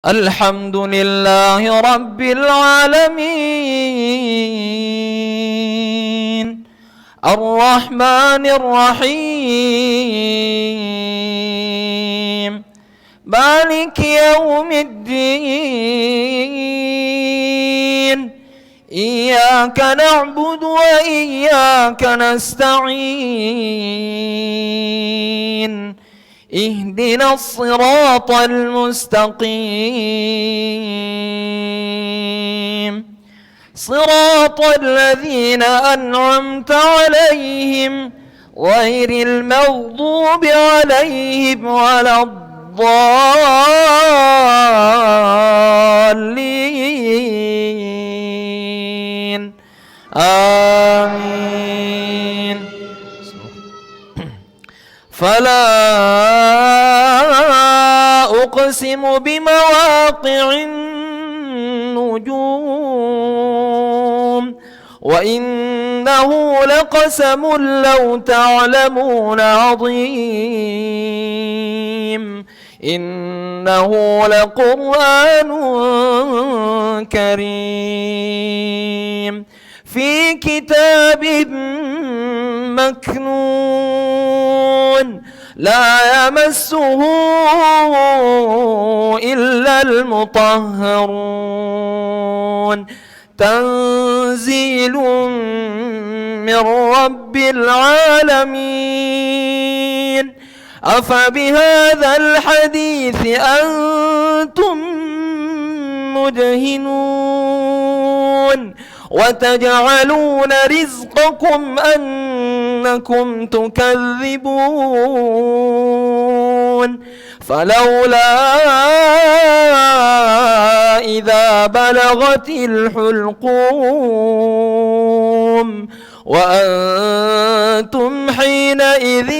الحمد لله رب العالمين الرحمن الرحيم مالك يوم الدين إياك نعبد وإياك نستعين اهدنا الصراط المستقيم صراط الذين أنعمت عليهم غير المغضوب عليهم ولا الضالين آمين. فلا أقسم بمواقع النجوم وإنه لقسم لو تعلمون عظيم إنه لقرآن كريم في كتاب مكنون لا يمسه إلا المطهرون تنزيل من رب العالمين أفبهذا الحديث أنتم مدهنون وتجعلون رزقكم أنكم تكذبون فلولا إذا بلغت الحلقوم وأنتم حينئذ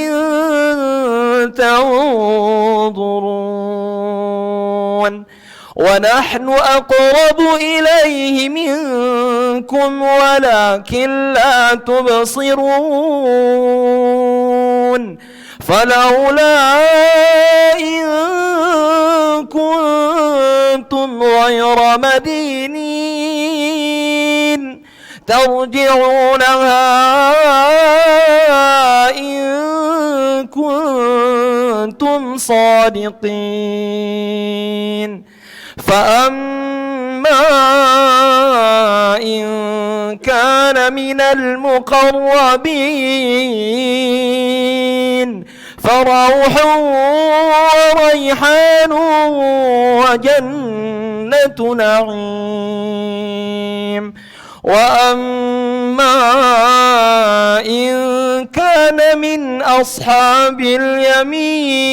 تنظرون ونحن أقرب إليه منكم ولكن لا تبصرون فلولا إن كنتم غير مدينين ترجعونها إن كنتم صادقين فأما إن كان من المقربين فروح وريحان وجنة نعيم وأما إن كان من أصحاب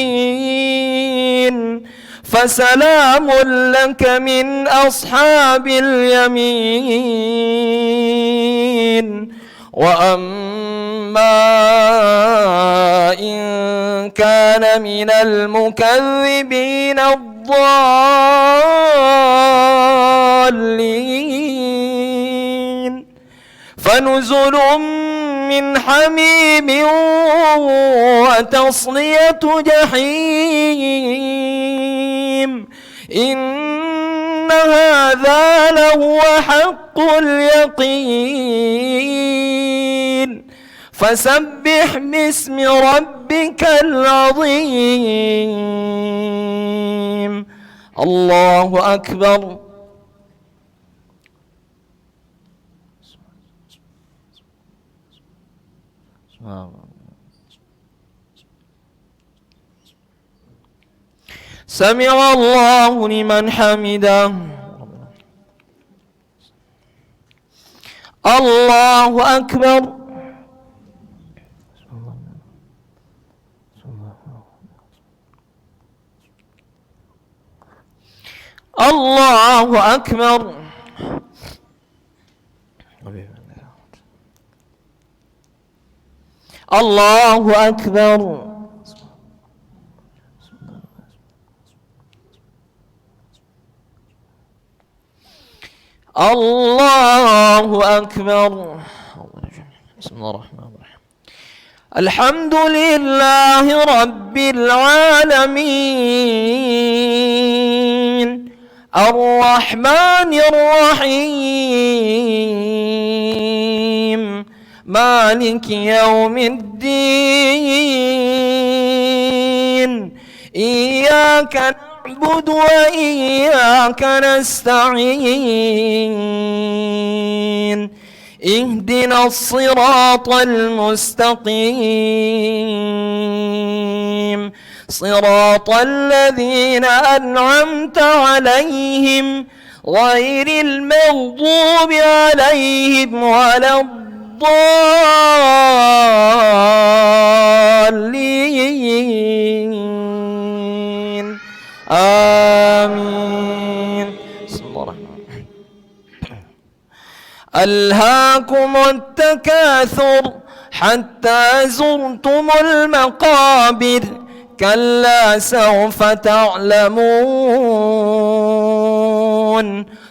اليمين فسلام لك من أصحاب اليمين وأما إن كان من المكذبين الضالين فنزل من حميم وتصلية جحيم إن هذا لهو حق اليقين فسبح باسم ربك العظيم الله أكبر. سمع الله لمن حمده الله أكبر. الله أكبر. الله أكبر. الله أكبر. بسم الله الرحمن الرحيم الحمد لله رب العالمين الرحمن الرحيم مالك يوم الدين إياك نعبد وإياك نستعين اهدنا الصراط المستقيم صراط الذين أنعمت عليهم غير المغضوب عليهم ولا الضالين آمين. بسم الله الرحمن الرحيم. ألهاكم التكاثر حتى زرتم المقابر كلا سوف تعلمون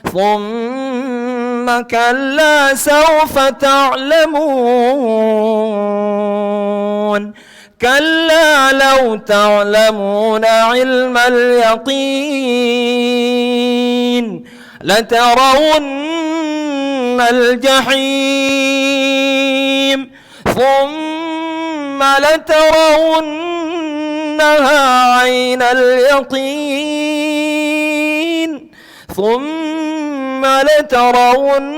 ثم كلا سوف تعلمون كلا لو تعلمون علم اليقين لترون الجحيم ثم لترونها عين اليقين ثم لترونها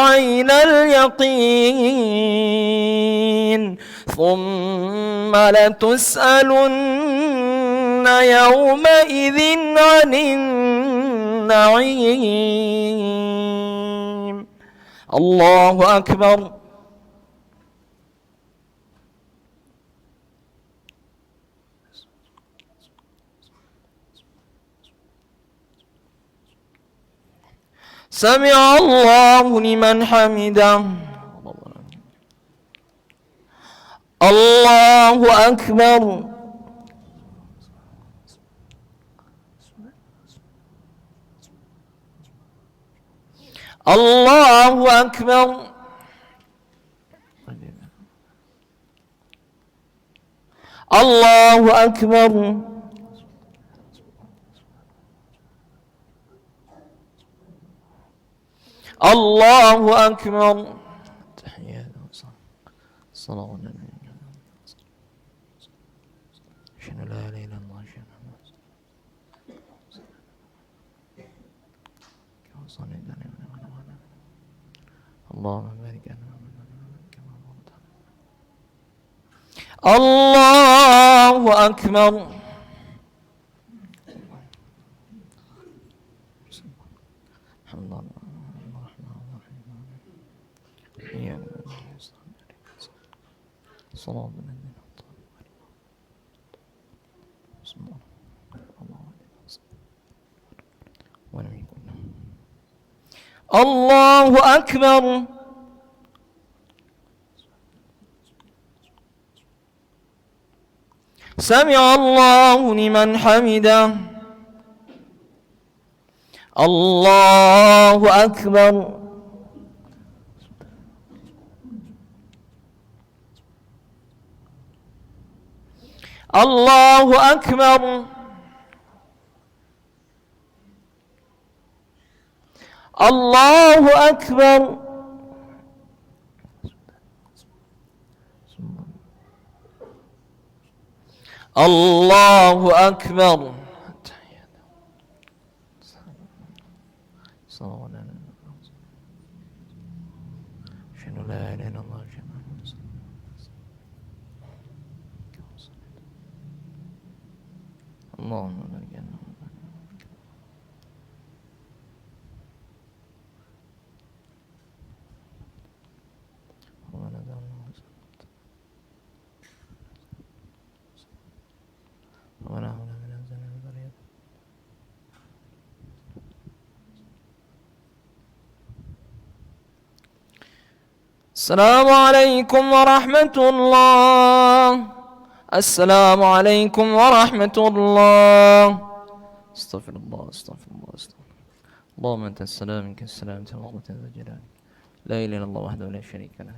عين اليقين ثم لتسألن يومئذ عن النعيم. الله أكبر. سمع الله لمن حمده. الله أكبر. الله أكبر. الله أكبر. الله أكبر. الصلاة على النبي. أشهد أن لا إله إلا الله اللهم بارك على الله أكبر. الحمد لله الرحمن الرحيم صلاة بسم الله الله أكبر. سمع الله لمن حمده. الله أكبر. الله أكبر. الله أكبر. الله أكبر. أشهد أن لا إله إلا الله اللهم بارك لنا السلام عليكم ورحمة الله. السلام عليكم ورحمة الله. استغفر الله استغفر الله استغفر الله. اللهم أنت السلام منك السلام تبارك ذا الجلال لا إله إلا الله وحده لا شريك له.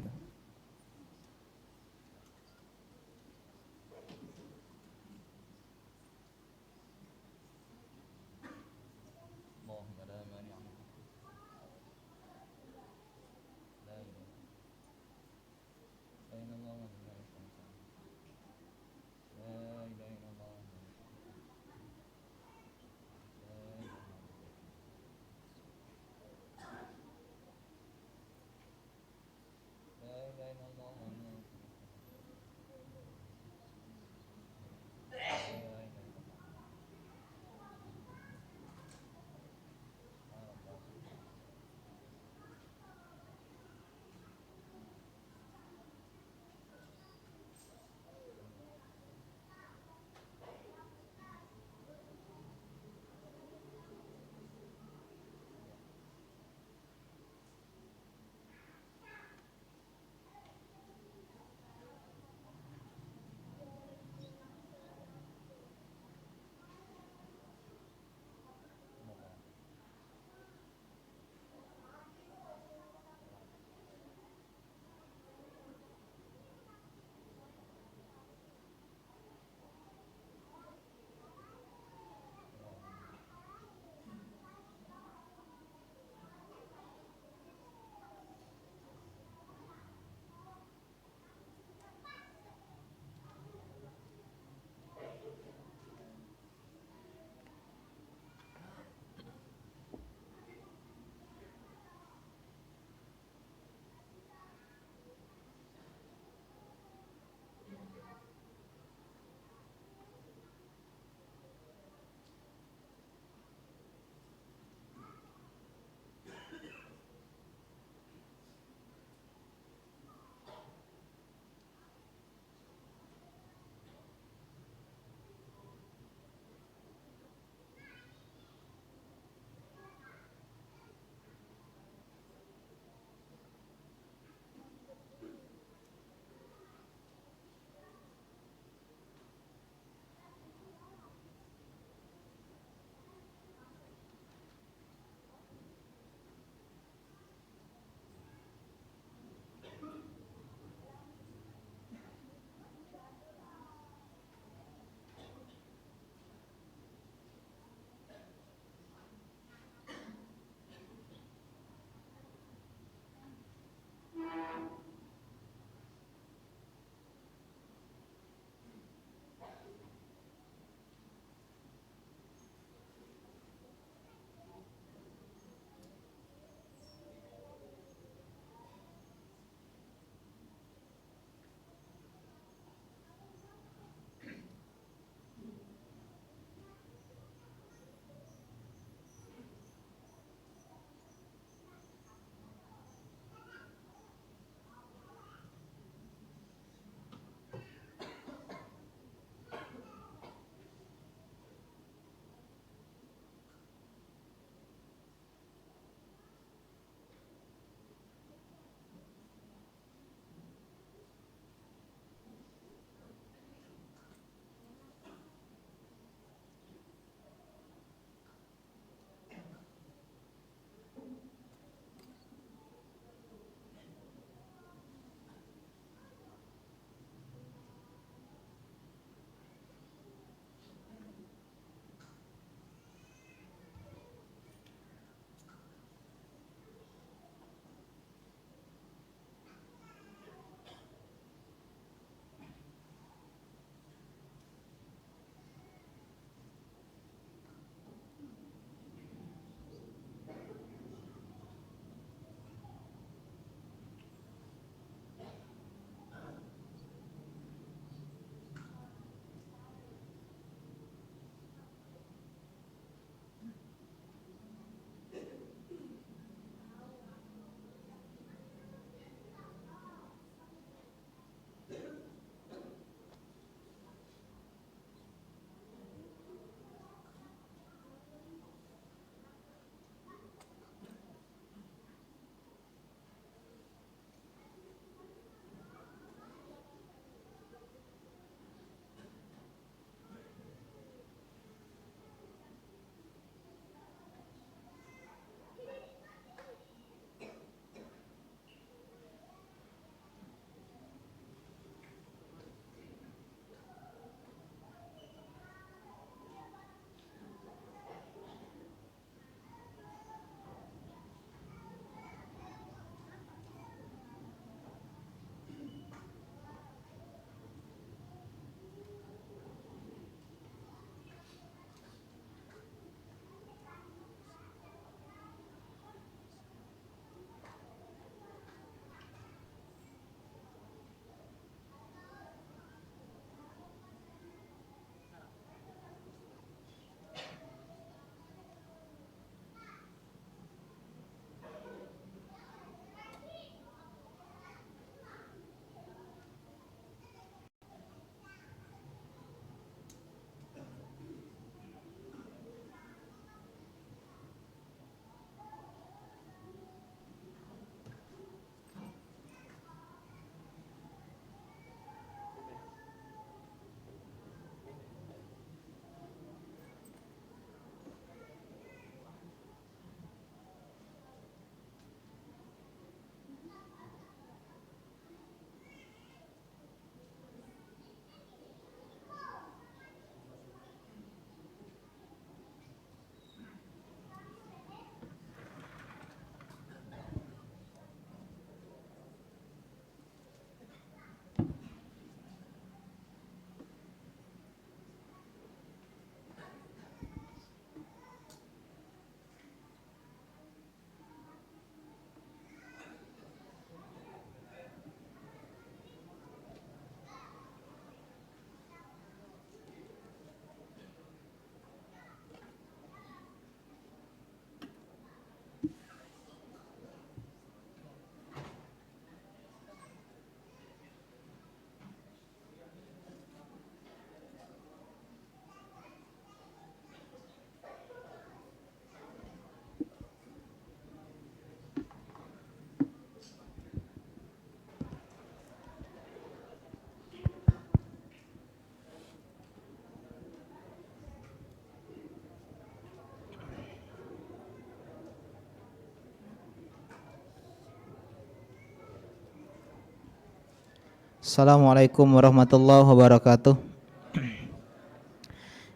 Assalamualaikum warahmatullahi wabarakatuh.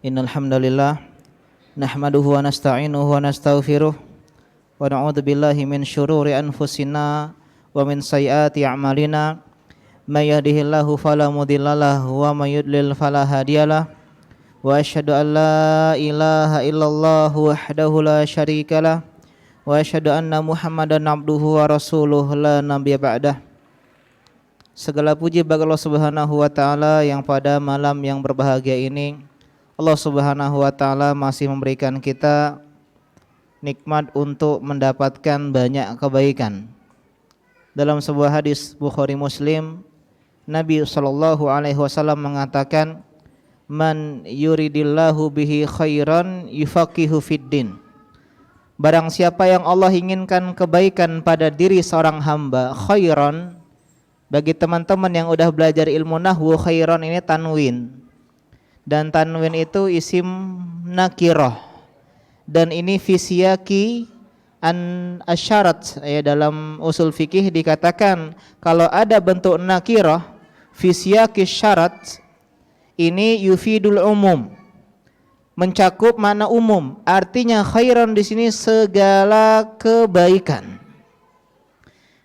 Innal hamdalillah nahmaduhu wa nasta'inuhu wa nastaghfiruh wa na'udzu billahi min syururi anfusina wa min sayyiati a'malina. May yahdihillahu fala mudhillalah wa may yudlil fala hadiyalah. Wa asyhadu an la ilaha illallah wahdahu la syarikalah wa asyhadu anna Muhammadan abduhu wa rasuluh la nabiyya ba'dah. Segala puji bagi Allah Subhanahu wa taala yang pada malam yang berbahagia ini Allah Subhanahu wa taala masih memberikan kita nikmat untuk mendapatkan banyak kebaikan. Dalam sebuah hadis Bukhari Muslim, Nabi sallallahu alaihi wasallam mengatakan, "Man yuridillahu bihi khairan yufaqihu fiddin." Barang siapa yang Allah inginkan kebaikan pada diri seorang hamba, khairan. Bagi teman-teman yang udah belajar ilmu nahwu, khairan ini tanwin. Dan tanwin itu isim nakirah. Dan ini fi siyaqi an asyarat, ya, dalam usul fikih dikatakan kalau ada bentuk nakirah fi siyaqi syarat ini yufidul umum. Mencakup makna umum. Artinya khairan di sini segala kebaikan.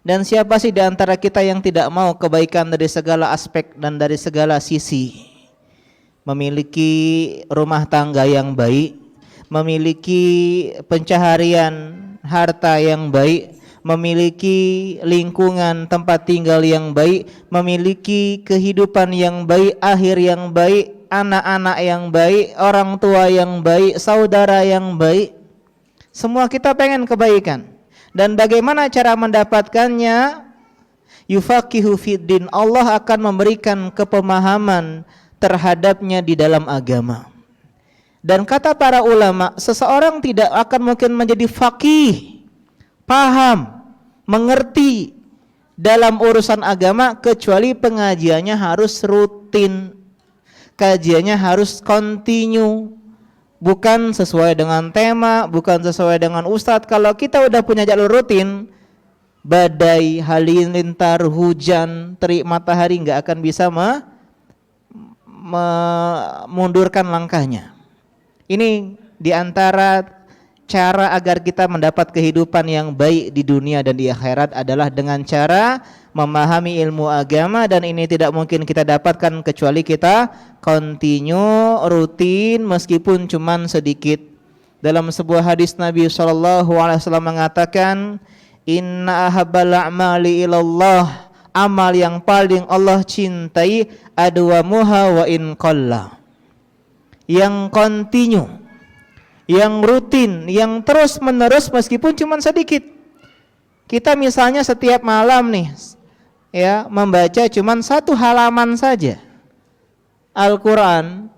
Dan siapa sih di antara kita yang tidak mau kebaikan dari segala aspek dan dari segala sisi? Memiliki rumah tangga yang baik, memiliki pencaharian harta yang baik, memiliki lingkungan tempat tinggal yang baik, memiliki kehidupan yang baik, akhir yang baik, anak-anak yang baik, orang tua yang baik, saudara yang baik. Semua kita pengen kebaikan. Dan bagaimana cara mendapatkannya? Yufaqihu fiddin. Allah akan memberikan kepemahaman terhadapnya di dalam agama. Dan kata para ulama, seseorang tidak akan mungkin menjadi faqih, paham, mengerti dalam urusan agama kecuali pengajiannya harus rutin. Kajiannya harus continue. Bukan sesuai dengan tema, bukan sesuai dengan ustadz. Kalau kita udah punya jalur rutin, badai, halilintar, hujan, terik matahari nggak akan bisa memundurkan langkahnya. Ini diantara cara agar kita mendapat kehidupan yang baik di dunia dan di akhirat adalah dengan cara memahami ilmu agama, dan ini tidak mungkin kita dapatkan kecuali kita continue, rutin, meskipun cuman sedikit. Dalam sebuah hadis Nabi sallallahu alaihi wasallam mengatakan, "Inna ahabbal a'mali ilallah." Amal yang paling Allah cintai adwamuha wa in qalla. Yang continue, yang rutin, yang terus menerus meskipun cuman sedikit. Kita misalnya setiap malam nih, ya, membaca cuman 1 halaman saja Al-Quran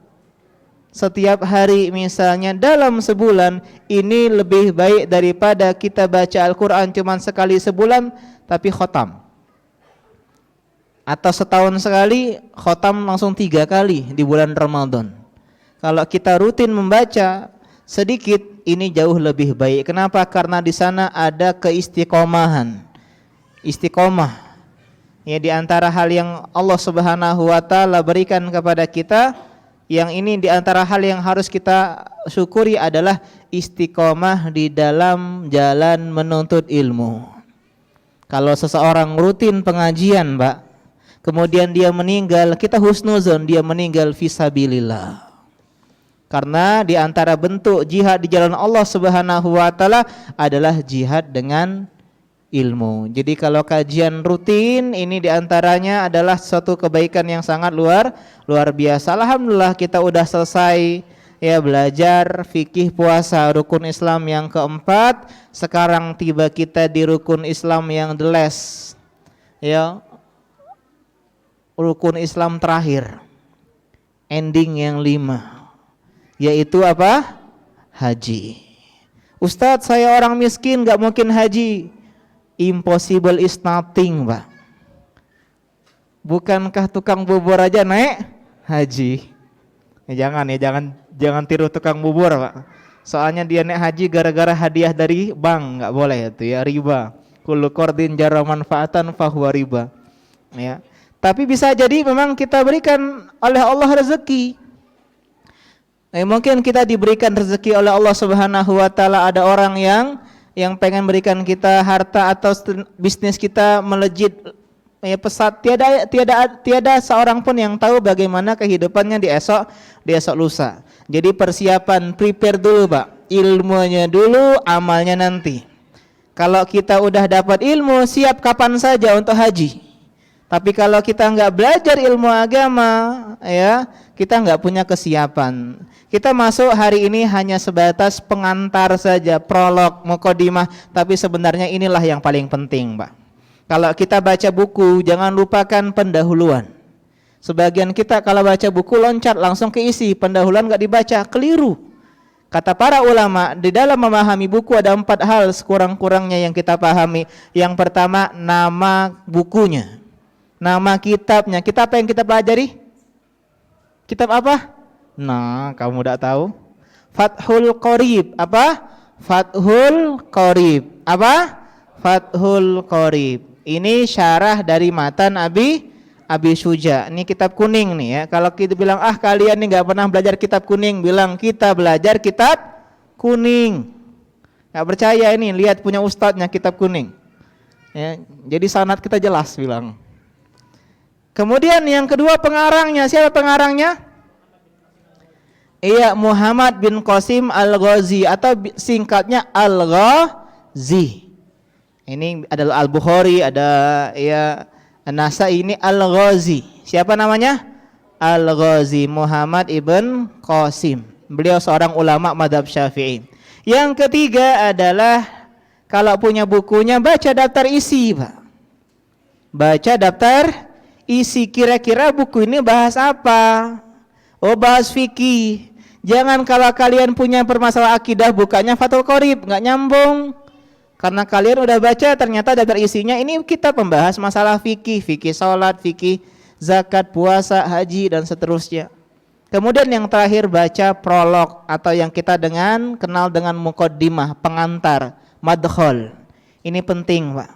setiap hari misalnya dalam sebulan, ini lebih baik daripada kita baca Al-Quran cuman sekali sebulan tapi khotam, atau setahun sekali khotam langsung 3 kali di bulan Ramadan. Kalau kita rutin membaca sedikit, ini jauh lebih baik. Kenapa? Karena di sana ada keistiqomahan. Istiqomah, ya, di antara hal yang Allah Subhanahu wa taala berikan kepada kita, yang ini di antara hal yang harus kita syukuri adalah istiqomah di dalam jalan menuntut ilmu. Kalau seseorang rutin pengajian, Pak, kemudian dia meninggal, kita husnuzon dia meninggal fisabilillah. Karena di antara bentuk jihad di jalan Allah Subhanahu wa taala adalah jihad dengan ilmu. Jadi kalau kajian rutin ini di antaranya adalah suatu kebaikan yang sangat luar biasa. Alhamdulillah kita udah selesai, ya, belajar fikih puasa rukun Islam yang keempat. Sekarang tiba kita di rukun Islam yang the last, ya, rukun Islam terakhir, ending yang 5, yaitu apa? Haji. Ustadz, saya orang miskin, gak mungkin haji. Impossible is nothing, Pak. Bukankah tukang bubur aja naik haji? Jangan tiru tukang bubur, Pak. Soalnya dia naik haji gara-gara hadiah dari bank, nggak boleh itu, ya, riba. Kullu qardin jarra manfaatan fahuwa riba. Ya. Tapi bisa jadi memang kita berikan oleh Allah rezeki. Mungkin kita diberikan rezeki oleh Allah Subhanahu wa taala, ada orang yang pengen berikan kita harta atau bisnis kita melejit pesat. Tiada seorang pun yang tahu bagaimana kehidupannya di esok lusa. Jadi persiapan, prepare dulu, Pak. Ilmunya dulu, amalnya nanti. Kalau kita udah dapat ilmu, siap kapan saja untuk haji. Tapi kalau kita nggak belajar ilmu agama, ya, kita nggak punya kesiapan. Kita masuk hari ini hanya sebatas pengantar saja, prolog, muqaddimah, tapi sebenarnya inilah yang paling penting, Pak. Kalau kita baca buku, jangan lupakan pendahuluan. Sebagian kita kalau baca buku loncat langsung ke isi, pendahuluan nggak dibaca, keliru. Kata para ulama, di dalam memahami buku ada 4 hal sekurang-kurangnya yang kita pahami. Yang pertama, nama bukunya, nama kitabnya. Kitab apa yang kita pelajari? Kitab apa? Nah, kamu udah tahu. Fathul Qorib. Apa? Fathul Qorib. Apa? Fathul Qorib. Ini syarah dari matan Abi Syuja. Ini kitab kuning nih ya. Kalau kita bilang, kalian nih nggak pernah belajar kitab kuning, bilang kita belajar kitab kuning. Nggak percaya ini, lihat punya ustadznya kitab kuning. Ya, jadi sanad kita jelas bilang. Kemudian yang kedua pengarangnya, siapa pengarangnya? Iya, Muhammad bin Qasim Al-Ghazi atau singkatnya Al-Ghazi. Ini adalah Al-Bukhari, ada ya An-Nasai, ini Al-Ghazi. Siapa namanya? Al-Ghazi Muhammad ibn Qasim. Beliau seorang ulama madhab Syafi'i. Yang ketiga adalah kalau punya bukunya baca daftar isi, Pak. Baca daftar isi, kira-kira buku ini bahas apa? Oh, bahas fikih. Jangan kalau kalian punya permasalahan akidah bukanya Fathul Qorib, nggak nyambung. Karena kalian udah baca ternyata daftar isinya ini kita membahas masalah fikih, fikih salat, fikih zakat, puasa, haji dan seterusnya. Kemudian yang terakhir baca prolog atau yang kita kenal dengan muqaddimah, pengantar, madkhol. Ini penting, Pak.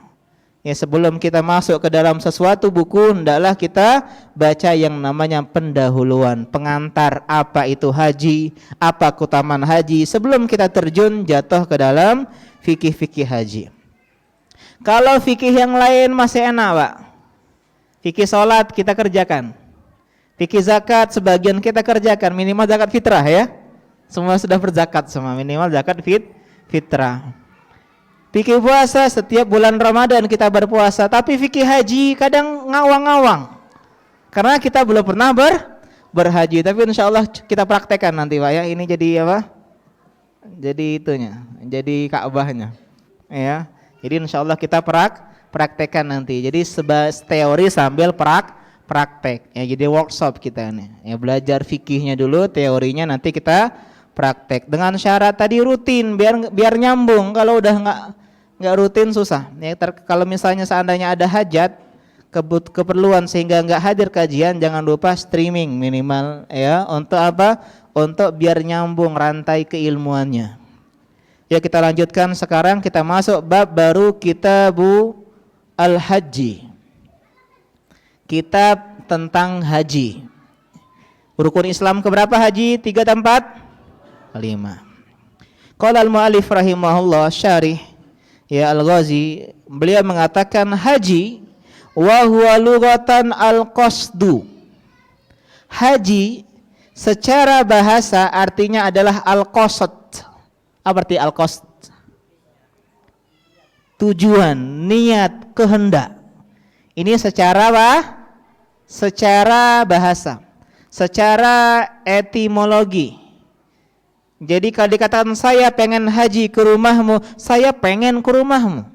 Ya, sebelum kita masuk ke dalam sesuatu buku, hendaklah kita baca yang namanya pendahuluan, pengantar, apa itu haji, apa keutamaan haji, sebelum kita terjun jatuh ke dalam fikih-fikih haji. Kalau fikih yang lain masih enak, Pak. Fikih sholat kita kerjakan, fikih zakat sebagian kita kerjakan, minimal zakat fitrah ya. Semua sudah berzakat semua, minimal zakat fitrah. Fikih puasa setiap bulan Ramadan kita berpuasa, tapi fikih haji kadang ngawang-ngawang. Karena kita belum pernah berhaji, tapi insya Allah kita praktekkan nanti, Pak ya. Ini jadi apa? Jadi itunya, jadi Ka'bahnya. Ya. Jadi insya Allah kita praktekkan nanti. Jadi teori sambil praktek. Ya, jadi workshop kita nih. Ya, belajar fikihnya dulu, teorinya nanti kita praktek. Dengan syarat tadi rutin biar nyambung. Kalau udah nggak rutin susah. Ya, kalau misalnya seandainya ada hajat, keperluan sehingga nggak hadir kajian, jangan lupa streaming minimal ya. Untuk apa? Untuk biar nyambung rantai keilmuannya. Ya, kita lanjutkan sekarang, kita masuk bab baru, Kitabu Al-Haji. Kitab tentang haji. Rukun Islam keberapa haji? 3 atau 4? 5. Qala al-mu'allif rahimahullah syarih ya Al-Ghazi, beliau mengatakan haji wa huwa lughatan al-qasdu. Haji secara bahasa artinya adalah al-qasd. Apa arti al-qasd? Tujuan, niat, kehendak. Ini secara apa? Secara bahasa, secara etimologi. Jadi kalau dikatakan saya pengen haji ke rumahmu, saya pengen ke rumahmu.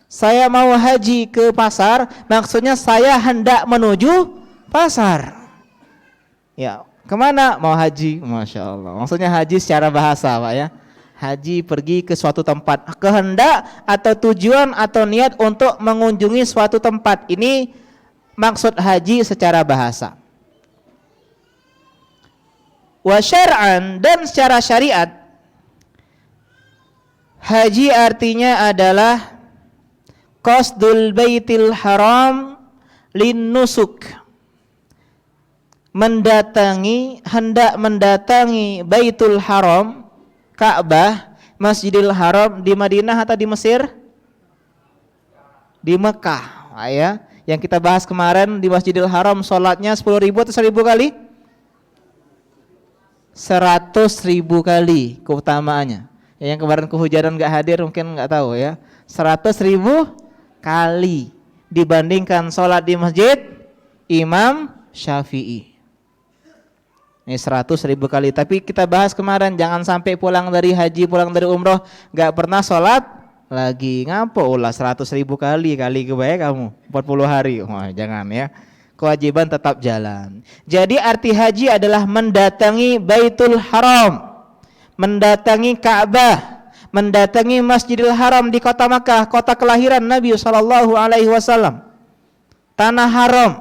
Saya mau haji ke pasar, maksudnya saya hendak menuju pasar. Ya, kemana mau haji? Masya Allah. Maksudnya haji secara bahasa, Pak ya. Haji pergi ke suatu tempat, kehendak atau tujuan atau niat untuk mengunjungi suatu tempat. Ini maksud haji secara bahasa. Wa syar'an, dan secara syariat haji artinya adalah qasdul baitil haram linnusuk, hendak mendatangi Baitul Haram, Ka'bah, Masjidil Haram di Madinah atau di Mesir? Di Mekah, ya. Yang kita bahas kemarin di Masjidil Haram sholatnya 10.000 atau 1.000 kali? 100.000 kali keutamaannya. Yang kemarin kehujanan nggak hadir mungkin nggak tahu ya. 100.000 kali dibandingkan sholat di masjid Imam Syafi'i. Ini 100.000 kali. Tapi kita bahas kemarin jangan sampai pulang dari haji, pulang dari umroh nggak pernah sholat lagi. Ngapo ulah 100.000 kali kebaik kamu 40 hari. Wah, jangan ya. Kewajiban tetap jalan. Jadi arti haji adalah mendatangi Baitul Haram, mendatangi Ka'bah, mendatangi Masjidil Haram di kota Makkah, kota kelahiran Nabi SAW. Tanah haram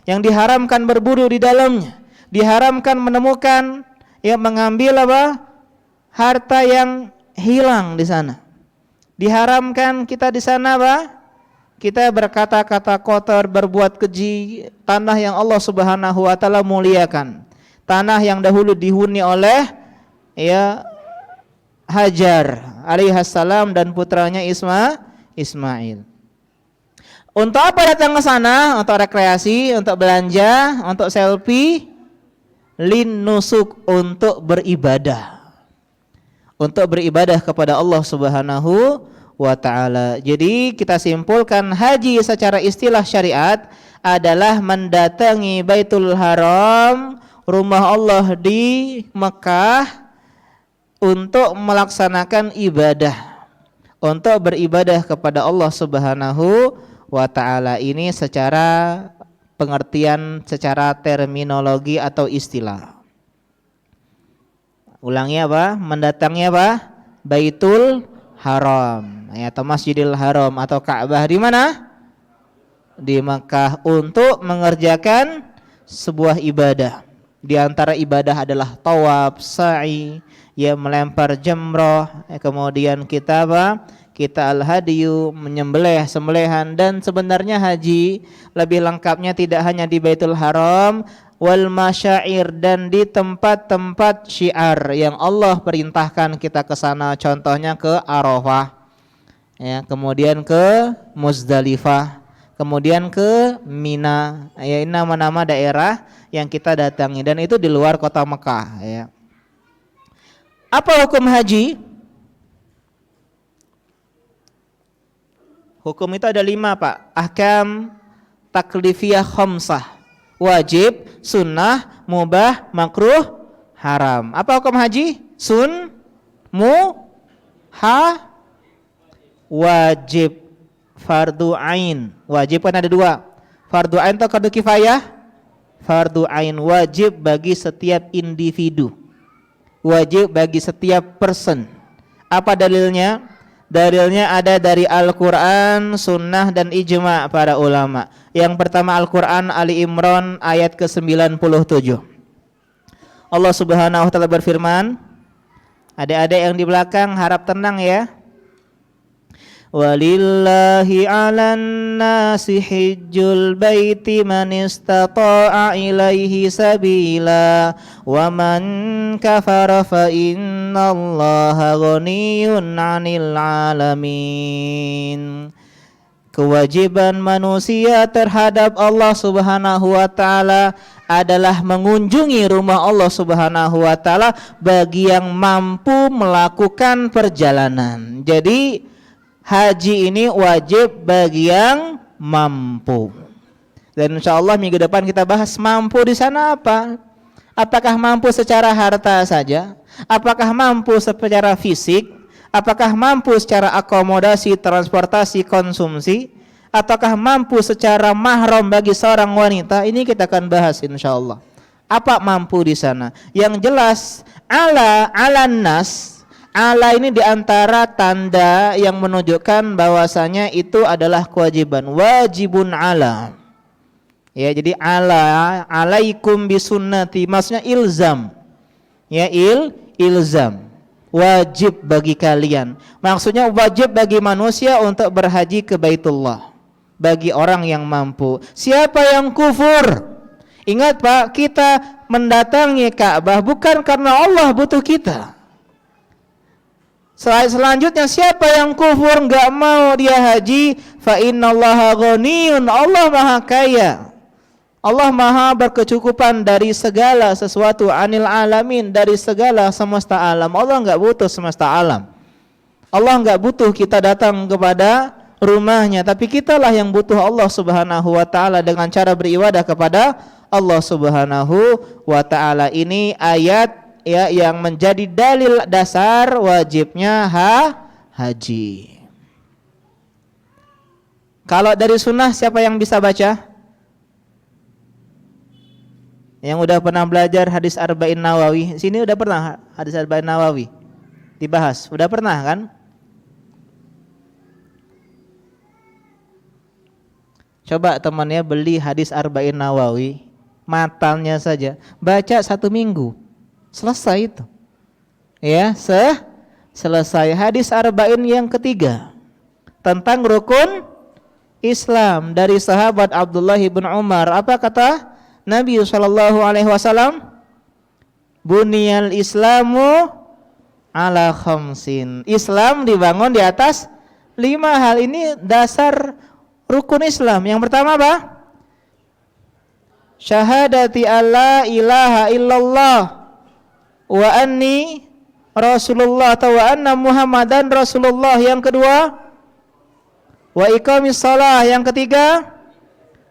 yang diharamkan berburu di dalamnya, diharamkan menemukan, ya, mengambil harta yang hilang di sana. Diharamkan kita di sana kita berkata-kata kotor, berbuat keji. Tanah yang Allah Subhanahu wa taala muliakan. Tanah yang dahulu dihuni oleh Hajar alaihissalam dan putranya Ismail. Untuk apa datang ke sana? Untuk rekreasi, untuk belanja, untuk selfie, linnusuk, untuk beribadah. Untuk beribadah kepada Allah Subhanahu wa ta'ala. Jadi kita simpulkan haji secara istilah syariat adalah mendatangi Baitul Haram, rumah Allah di Mekah, untuk melaksanakan ibadah, untuk beribadah kepada Allah Subhanahu wa ta'ala. Ini secara pengertian, secara terminologi atau istilah. Ulangi mendatangi Baitul Haram, atau Masjidil Haram atau Ka'bah di mana? Di Makkah, untuk mengerjakan sebuah ibadah. Di antara ibadah adalah tawaf, sa'i, melempar jamrah, kemudian kita al-hadiyu, menyembelih sembelihan. Dan sebenarnya haji lebih lengkapnya tidak hanya di Baitul Haram, wal masyair, dan di tempat-tempat syiar yang Allah perintahkan kita ke sana. Contohnya ke Arafah, kemudian ke Muzdalifah, kemudian ke Mina. Ini nama-nama daerah yang kita datangi, dan itu di luar kota Mekah. Apa hukum haji? Hukum itu ada 5, Pak. Ahkam taklifiyah khamsah. Wajib, sunnah, mubah, makruh, haram. Apa hukum haji? Wajib, fardu ain. Wajib kan ada 2. Fardu ain atau fardu kifayah? Fardu ain, wajib bagi setiap individu, wajib bagi setiap person. Apa dalilnya? Dalilnya ada dari Al-Quran, sunnah, dan ijma' para ulama. Yang pertama Al-Quran, Ali Imran ayat ke-97. Allah Subhanahu wa ta'ala berfirman, adik-adik yang di belakang harap tenang ya. Walillahi 'alan nasi hijjul baiti man istata'a ilaihi sabila wa man kafara fa innallaha ghaniyyun 'anil 'alamin. Kewajiban manusia terhadap Allah Subhanahu wa ta'ala adalah mengunjungi rumah Allah Subhanahu wa ta'ala bagi yang mampu melakukan perjalanan. Jadi haji ini wajib bagi yang mampu. Dan insyaallah minggu depan kita bahas mampu di sana apa? Apakah mampu secara harta saja? Apakah mampu secara fisik? Apakah mampu secara akomodasi, transportasi, konsumsi? Ataukah mampu secara mahram bagi seorang wanita? Ini kita akan bahas insyaallah. Apa mampu di sana? Yang jelas ala nas. Ala ini diantara tanda yang menunjukkan bahwasanya itu adalah kewajiban. Wajibun ala. Ya, jadi alaikum bisunnati, maksudnya ilzam. Ya, ilzam. Wajib bagi kalian. Maksudnya wajib bagi manusia untuk berhaji ke Baitullah. bagi orang yang mampu. Siapa yang kufur? Ingat Pak, kita mendatangi Ka'bah bukan karena Allah butuh kita. Selanjutnya, siapa yang kufur enggak mau dia haji, fa innallaha ghaniyun, Allah Maha Kaya. Allah Maha berkecukupan dari segala sesuatu, anil alamin, dari segala semesta alam. Allah enggak butuh semesta alam. Allah enggak butuh kita datang kepada rumahnya, tapi kitalah yang butuh Allah Subhanahu wa taala dengan cara beribadah kepada Allah Subhanahu wa taala. Ini ayat ya yang menjadi dalil dasar wajibnya haji. Kalau dari sunnah siapa yang bisa baca? Yang udah pernah belajar hadis Arba'in Nawawi. Sini udah pernah hadis Arba'in Nawawi dibahas. Udah pernah kan? Coba temannya beli hadis Arba'in Nawawi, matanya saja, baca 1 minggu. Selesai itu. Ya, selesai. Hadis Arba'in yang ketiga tentang rukun Islam dari sahabat Abdullah bin Umar. Apa kata Nabi SAW? Buniyal Islamu ala khamsin. Islam dibangun di atas 5 hal. Ini dasar rukun Islam. Yang pertama apa? Syahadati alla ilaha illallah wa anni Rasulullah atau wa anna Muhammadan Rasulullah. Yang kedua, wa iqamis shalah. Yang ketiga,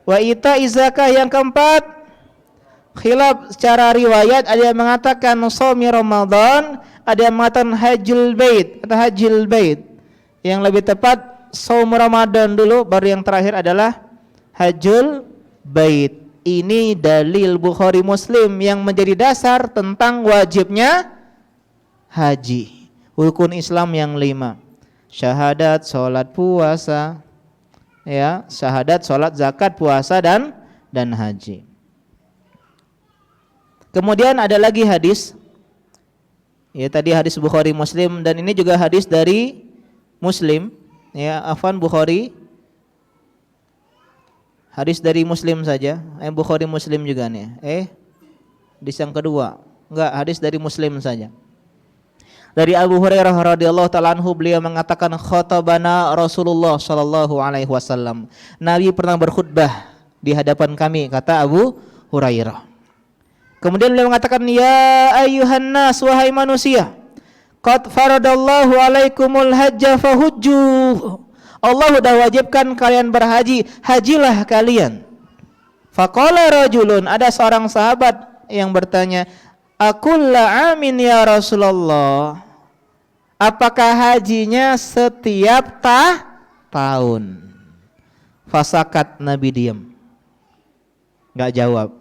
wa ita'iz zakah. Yang keempat, khilaf secara riwayat, ada yang mengatakan shaumi Ramadan, ada yang mengatakan hajjul bait atau hajjil bait. Yang lebih tepat shaum Ramadan dulu, baru yang terakhir adalah hajjul bait. Ini dalil Bukhari Muslim yang menjadi dasar tentang wajibnya haji. Rukun Islam yang 5. Syahadat, salat, puasa. Ya, syahadat, salat, zakat, puasa dan haji. Kemudian ada lagi hadis. Ya, tadi hadis Bukhari Muslim dan ini juga hadis dari Muslim. Ya, afwan Bukhari. Hadis dari Muslim saja. Bukhari Muslim juga nih. Hadis yang kedua. Enggak, hadis dari Muslim saja. Dari Abu Hurairah radhiyallahu taala anhu, beliau mengatakan khatabana Rasulullah sallallahu alaihi wasallam. Nabi pernah berkhutbah di hadapan kami, kata Abu Hurairah. Kemudian beliau mengatakan, ya ayyuhan nas, wahai manusia, qad faradallahu alaikumul hajja fahujju. Allah sudah wajibkan kalian berhaji, hajilah kalian. Faqala rajulun, ada seorang sahabat yang bertanya, akulla amin ya Rasulullah, apakah hajinya setiap tahun? Fasakat, Nabi diam, enggak jawab.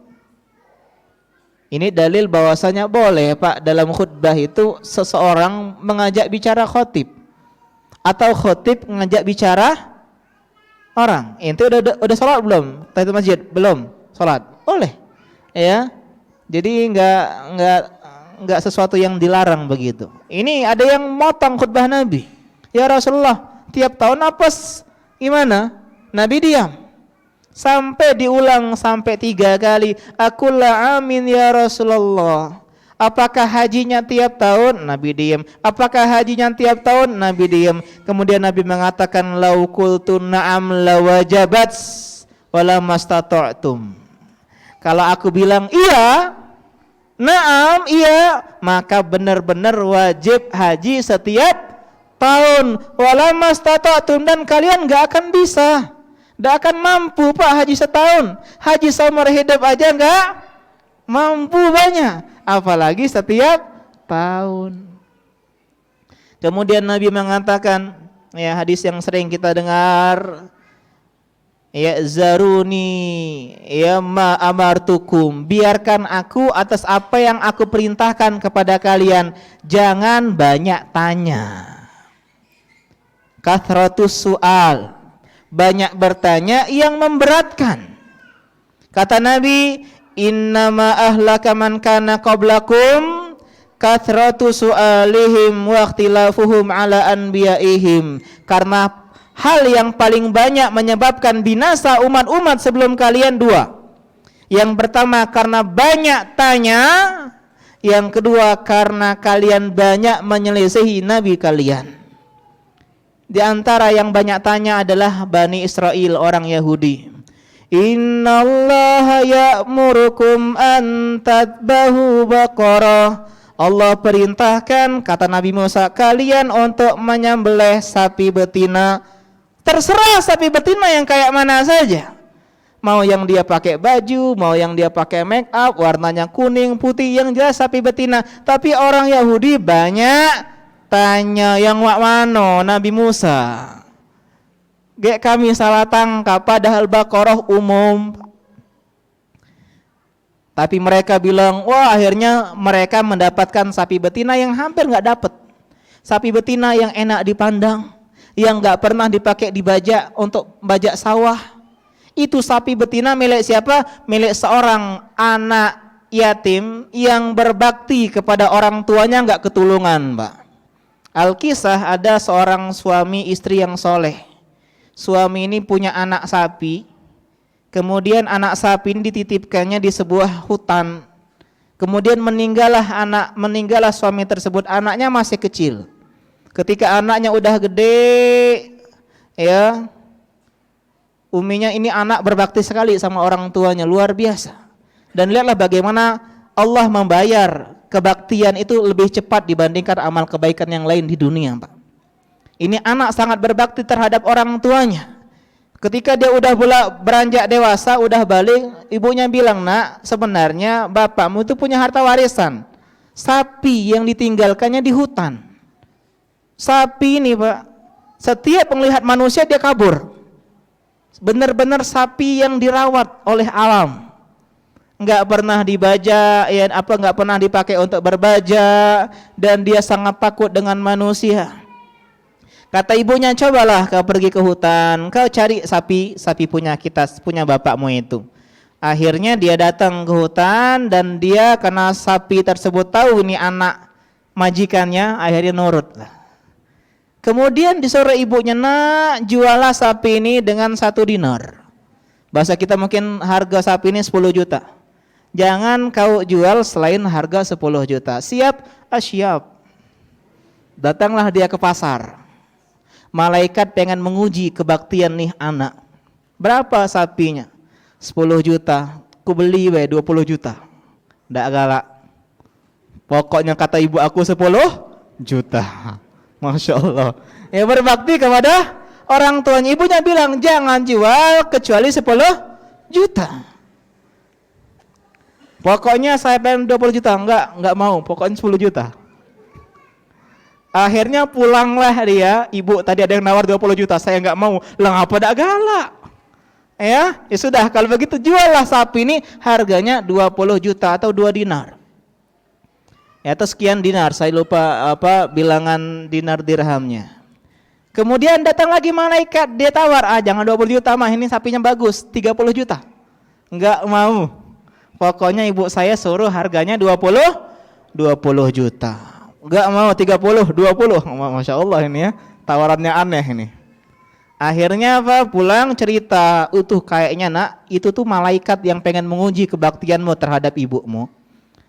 Ini dalil bahwasanya boleh Pak dalam khutbah itu seseorang mengajak bicara khotib atau khotib mengajak bicara orang. Itu udah sholat belum? Tahiyatul masjid belum? Sholat boleh, ya. Jadi enggak sesuatu yang dilarang begitu. Ini ada yang motong khutbah Nabi. Ya Rasulullah, tiap tahun apes gimana? Nabi diam. Sampai diulang sampai 3 kali. Akulla amin ya Rasulullah. Apakah hajinya tiap tahun? Nabi diam. Apakah hajinya tiap tahun? Nabi diam. Kemudian Nabi mengatakan, lau qultu na'am lawajabat wala mastata'tum. Kalau aku bilang iya, na'am, iya, maka benar-benar wajib haji setiap tahun. Wala mastata'tum, dan kalian enggak akan bisa. Tidak akan mampu Pak haji setahun. Haji seumur hidup aja enggak mampu banyak, apalagi setiap tahun. Kemudian Nabi mengatakan, ya hadis yang sering kita dengar, ya zaruni ya ma amartukum, biarkan aku atas apa yang aku perintahkan kepada kalian, jangan banyak tanya. Kathratus su'al, banyak bertanya yang memberatkan. Kata Nabi, innama ahlaka man kana qablakum kathratu su'alihim wa ikhtilafuhum ala anbiyaihim. Karena hal yang paling banyak menyebabkan binasa umat-umat sebelum kalian dua. Yang pertama karena banyak tanya, yang kedua karena kalian banyak menyelisihi nabi kalian. Di antara yang banyak tanya adalah Bani Israel, orang Yahudi. Innallaha ya'murukum an tadbahu baqarah. Allah perintahkan, kata Nabi Musa, kalian untuk menyembelih sapi betina. Terserah sapi betina yang kayak mana saja. Mau yang dia pakai baju, mau yang dia pakai make up, warnanya kuning, putih, yang jelas sapi betina. Tapi orang Yahudi banyak tanya, yang wak mano Nabi Musa. Gek kami salah tangkap, padahal Baqarah umum. Tapi mereka bilang, wah, akhirnya mereka mendapatkan sapi betina yang hampir nggak dapat. Sapi betina yang enak dipandang, yang nggak pernah dipakai di bajak untuk bajak sawah. Itu sapi betina milik siapa? Milik seorang anak yatim yang berbakti kepada orang tuanya, nggak ketulungan, Mbak. Alkisah, ada seorang suami istri yang soleh. Suami ini punya anak sapi. Kemudian anak sapi ini dititipkannya di sebuah hutan. Kemudian meninggallah suami tersebut. Anaknya masih kecil. Ketika anaknya udah gede, ya, uminya ini anak berbakti sekali sama orang tuanya, luar biasa. Dan lihatlah bagaimana Allah membayar kebaktian itu lebih cepat dibandingkan amal kebaikan yang lain di dunia, Pak. Ini anak sangat berbakti terhadap orang tuanya. Ketika dia udah beranjak dewasa, udah balik, ibunya bilang, nak, sebenarnya bapakmu itu punya harta warisan. Sapi yang ditinggalkannya di hutan. Sapi ini, Pak, setiap melihat manusia dia kabur. Benar-benar sapi yang dirawat oleh alam. Nggak pernah dibajak, ya, nggak pernah dipakai untuk berbajak, dan dia sangat takut dengan manusia. Kata ibunya, cobalah kau pergi ke hutan, kau cari sapi punya kita, punya bapakmu itu. Akhirnya dia datang ke hutan, dan dia karena sapi tersebut tahu ini anak majikannya, akhirnya nurut. Kemudian disuruh ibunya, nak, jualah sapi ini dengan 1 dinar. Bahasa kita mungkin harga sapi ini 10 juta. Jangan kau jual selain harga 10 juta. Siap? Siap. Datanglah dia ke pasar. Malaikat pengen menguji kebaktian nih anak. Berapa sapinya? 10 juta. Ku beli 20 juta. Nggak galak. Pokoknya kata ibu aku 10 juta. Masya Allah. Ya, berbakti kepada orang tuanya. Ibunya bilang, jangan jual kecuali 10 juta. Pokoknya saya pengen 20 juta. Enggak mau. Pokoknya 10 juta. Akhirnya pulanglah dia. Ibu, tadi ada yang nawar 20 juta. Saya enggak mau. Lah apa dak galak? Ya sudah, kalau begitu juallah sapi ini, harganya 20 juta atau 2 dinar. Ya, atau sekian dinar, saya lupa bilangan dinar dirhamnya. Kemudian datang lagi malaikat, dia tawar, jangan 20 juta mah, ini sapinya bagus, 30 juta. Enggak mau. Pokoknya ibu saya suruh harganya 20 juta. Enggak mau, 30, 20. Masya Allah ini ya, tawarannya aneh ini. Akhirnya pulang cerita, utuh kayaknya, nak, itu tuh malaikat yang pengen menguji kebaktianmu terhadap ibumu.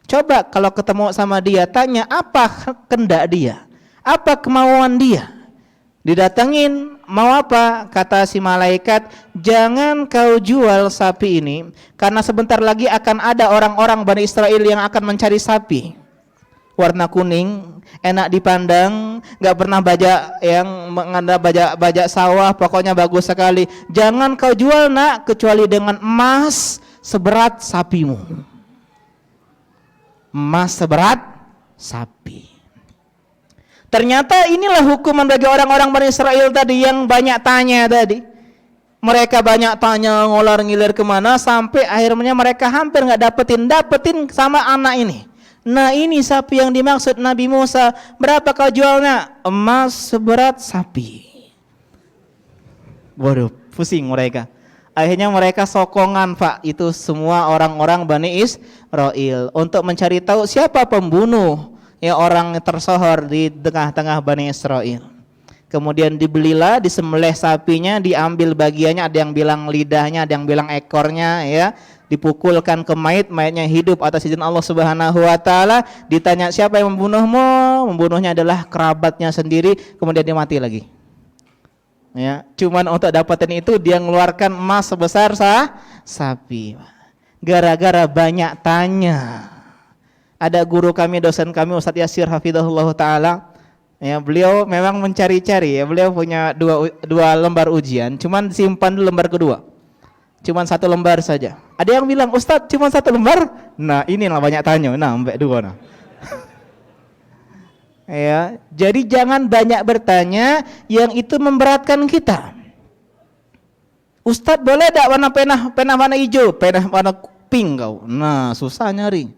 Coba kalau ketemu sama dia, tanya apa kehendak dia, apa kemauan dia. Didatengin, mau apa? Kata si malaikat, jangan kau jual sapi ini, karena sebentar lagi akan ada orang-orang Bani Israel yang akan mencari sapi warna kuning, enak dipandang, nggak pernah bajak sawah, pokoknya bagus sekali. Jangan kau jual, nak, kecuali dengan emas seberat sapimu. Emas seberat sapi. Ternyata inilah hukuman bagi orang-orang Bani Israel tadi yang banyak tanya tadi. Mereka banyak tanya, ngolar-ngilir kemana, sampai akhirnya mereka hampir nggak dapetin sama anak ini. Nah, ini sapi yang dimaksud Nabi Musa. Berapa kau jualnya? Emas seberat sapi. Waduh, pusing mereka. Akhirnya mereka sokongan, Pak, itu semua orang-orang Bani Israel untuk mencari tahu siapa pembunuh, ya, orang tersohor di tengah-tengah Bani Israel. Kemudian dibelilah, disembelih sapinya, diambil bagiannya, ada yang bilang lidahnya, ada yang bilang ekornya, ya. Dipukulkan ke mayatnya hidup atas izin Allah Subhanahu wa taala. Ditanya siapa yang membunuhmu? Membunuhnya adalah kerabatnya sendiri, kemudian dia mati lagi. Ya, cuman untuk dapatin itu dia mengeluarkan emas sebesar sapi. Gara-gara banyak tanya. Ada guru kami, dosen kami, Ustadz Yasir hafizahullah taala. Ya, beliau memang mencari-cari, ya. Beliau punya dua lembar ujian, cuman simpan di lembar kedua. Cuman 1 lembar saja. Ada yang bilang, Ustadz cuma 1 lembar? Nah, inilah banyak tanya. Nah, sampai 2 nah. Ya, jadi jangan banyak bertanya yang itu memberatkan kita. Ustadz boleh tak warna pena warna hijau, pena warna pink kau. Nah, susah nyari.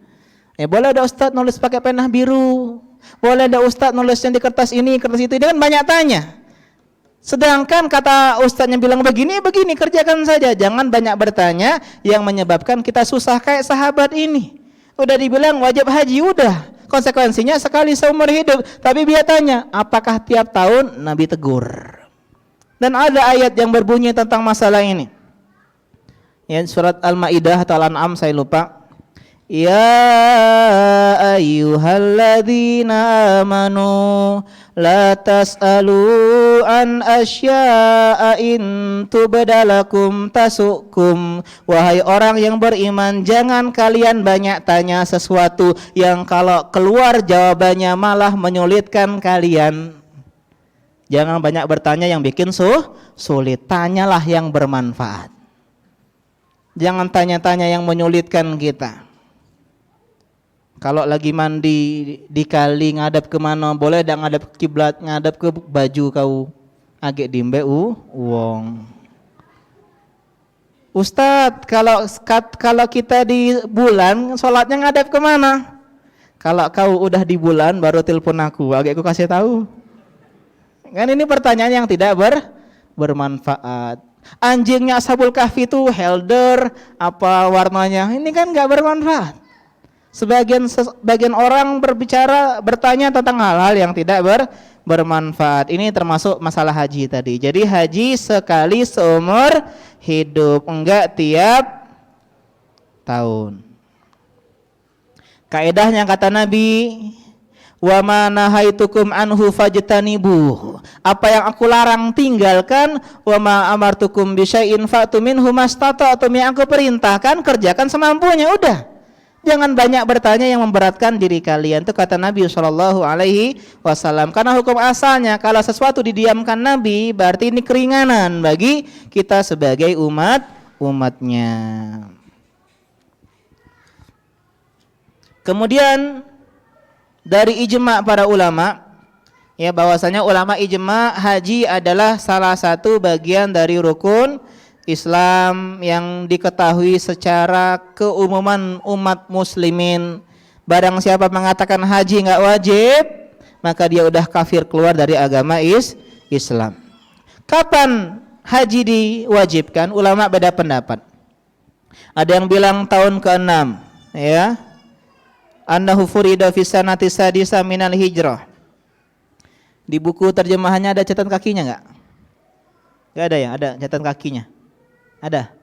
Boleh ada Ustadz nulis pakai pena biru. Boleh ada Ustadz nulisnya di kertas ini, kertas itu. Dia kan banyak tanya. Sedangkan kata Ustadznya bilang begini, kerjakan saja. Jangan banyak bertanya yang menyebabkan kita susah kayak sahabat ini. Udah dibilang wajib haji, udah. Konsekuensinya sekali seumur hidup. Tapi dia tanya, apakah tiap tahun? Nabi tegur. Dan ada ayat yang berbunyi tentang masalah ini. Ya, surat Al-Maidah atau Al-An'am saya lupa. Ya ayyuhalladzina amanu la tas'alu an asya'a in tubdalakum tasukum. Wahai orang yang beriman, jangan kalian banyak tanya sesuatu yang kalau keluar jawabannya malah menyulitkan kalian. Jangan banyak bertanya yang bikin sulit. Tanyalah yang bermanfaat. Jangan tanya-tanya yang menyulitkan kita. Kalau lagi mandi di kali ngadap kemana, boleh dak ngadap ke kiblat, ngadap ke baju kau agak dimbe wong. Ustadz, kalau kita di bulan sholatnya ngadap kemana? Kalau kau udah di bulan baru telepon aku, agak aku kasih tahu. Kan ini pertanyaan yang tidak bermanfaat. Anjingnya Ashabul Kahfi itu helder, apa warnanya? Ini kan nggak bermanfaat. Sebagian orang bertanya tentang hal-hal yang tidak bermanfaat. Ini termasuk masalah haji tadi. Jadi haji sekali seumur hidup, enggak tiap tahun. Kaedahnya kata Nabi, wa ma nahaitukum anhu fajtanibuh. Apa yang aku larang tinggalkan, wa ma amartukum bi syai'in fa'tu minhu mastata'tum. Yang aku perintahkan kerjakan semampunya, udah. Jangan banyak bertanya yang memberatkan diri kalian. Itu kata Nabi SAW. Karena hukum asalnya kalau sesuatu didiamkan Nabi, berarti ini keringanan bagi kita sebagai umatnya. Kemudian dari ijma' para ulama, ya, bahwasanya ulama ijma' haji adalah salah satu bagian dari rukun Islam yang diketahui secara keumuman umat muslimin. Barang siapa mengatakan haji enggak wajib, maka dia udah kafir, keluar dari agama Islam. Kapan haji diwajibkan? Ulama beda pendapat. Ada yang bilang tahun ke-6, ya. Annahu furida fi sanati sadisa minal hijrah. Di buku terjemahannya ada catatan kakinya enggak? Enggak ada ya? Ada catatan kakinya. Ada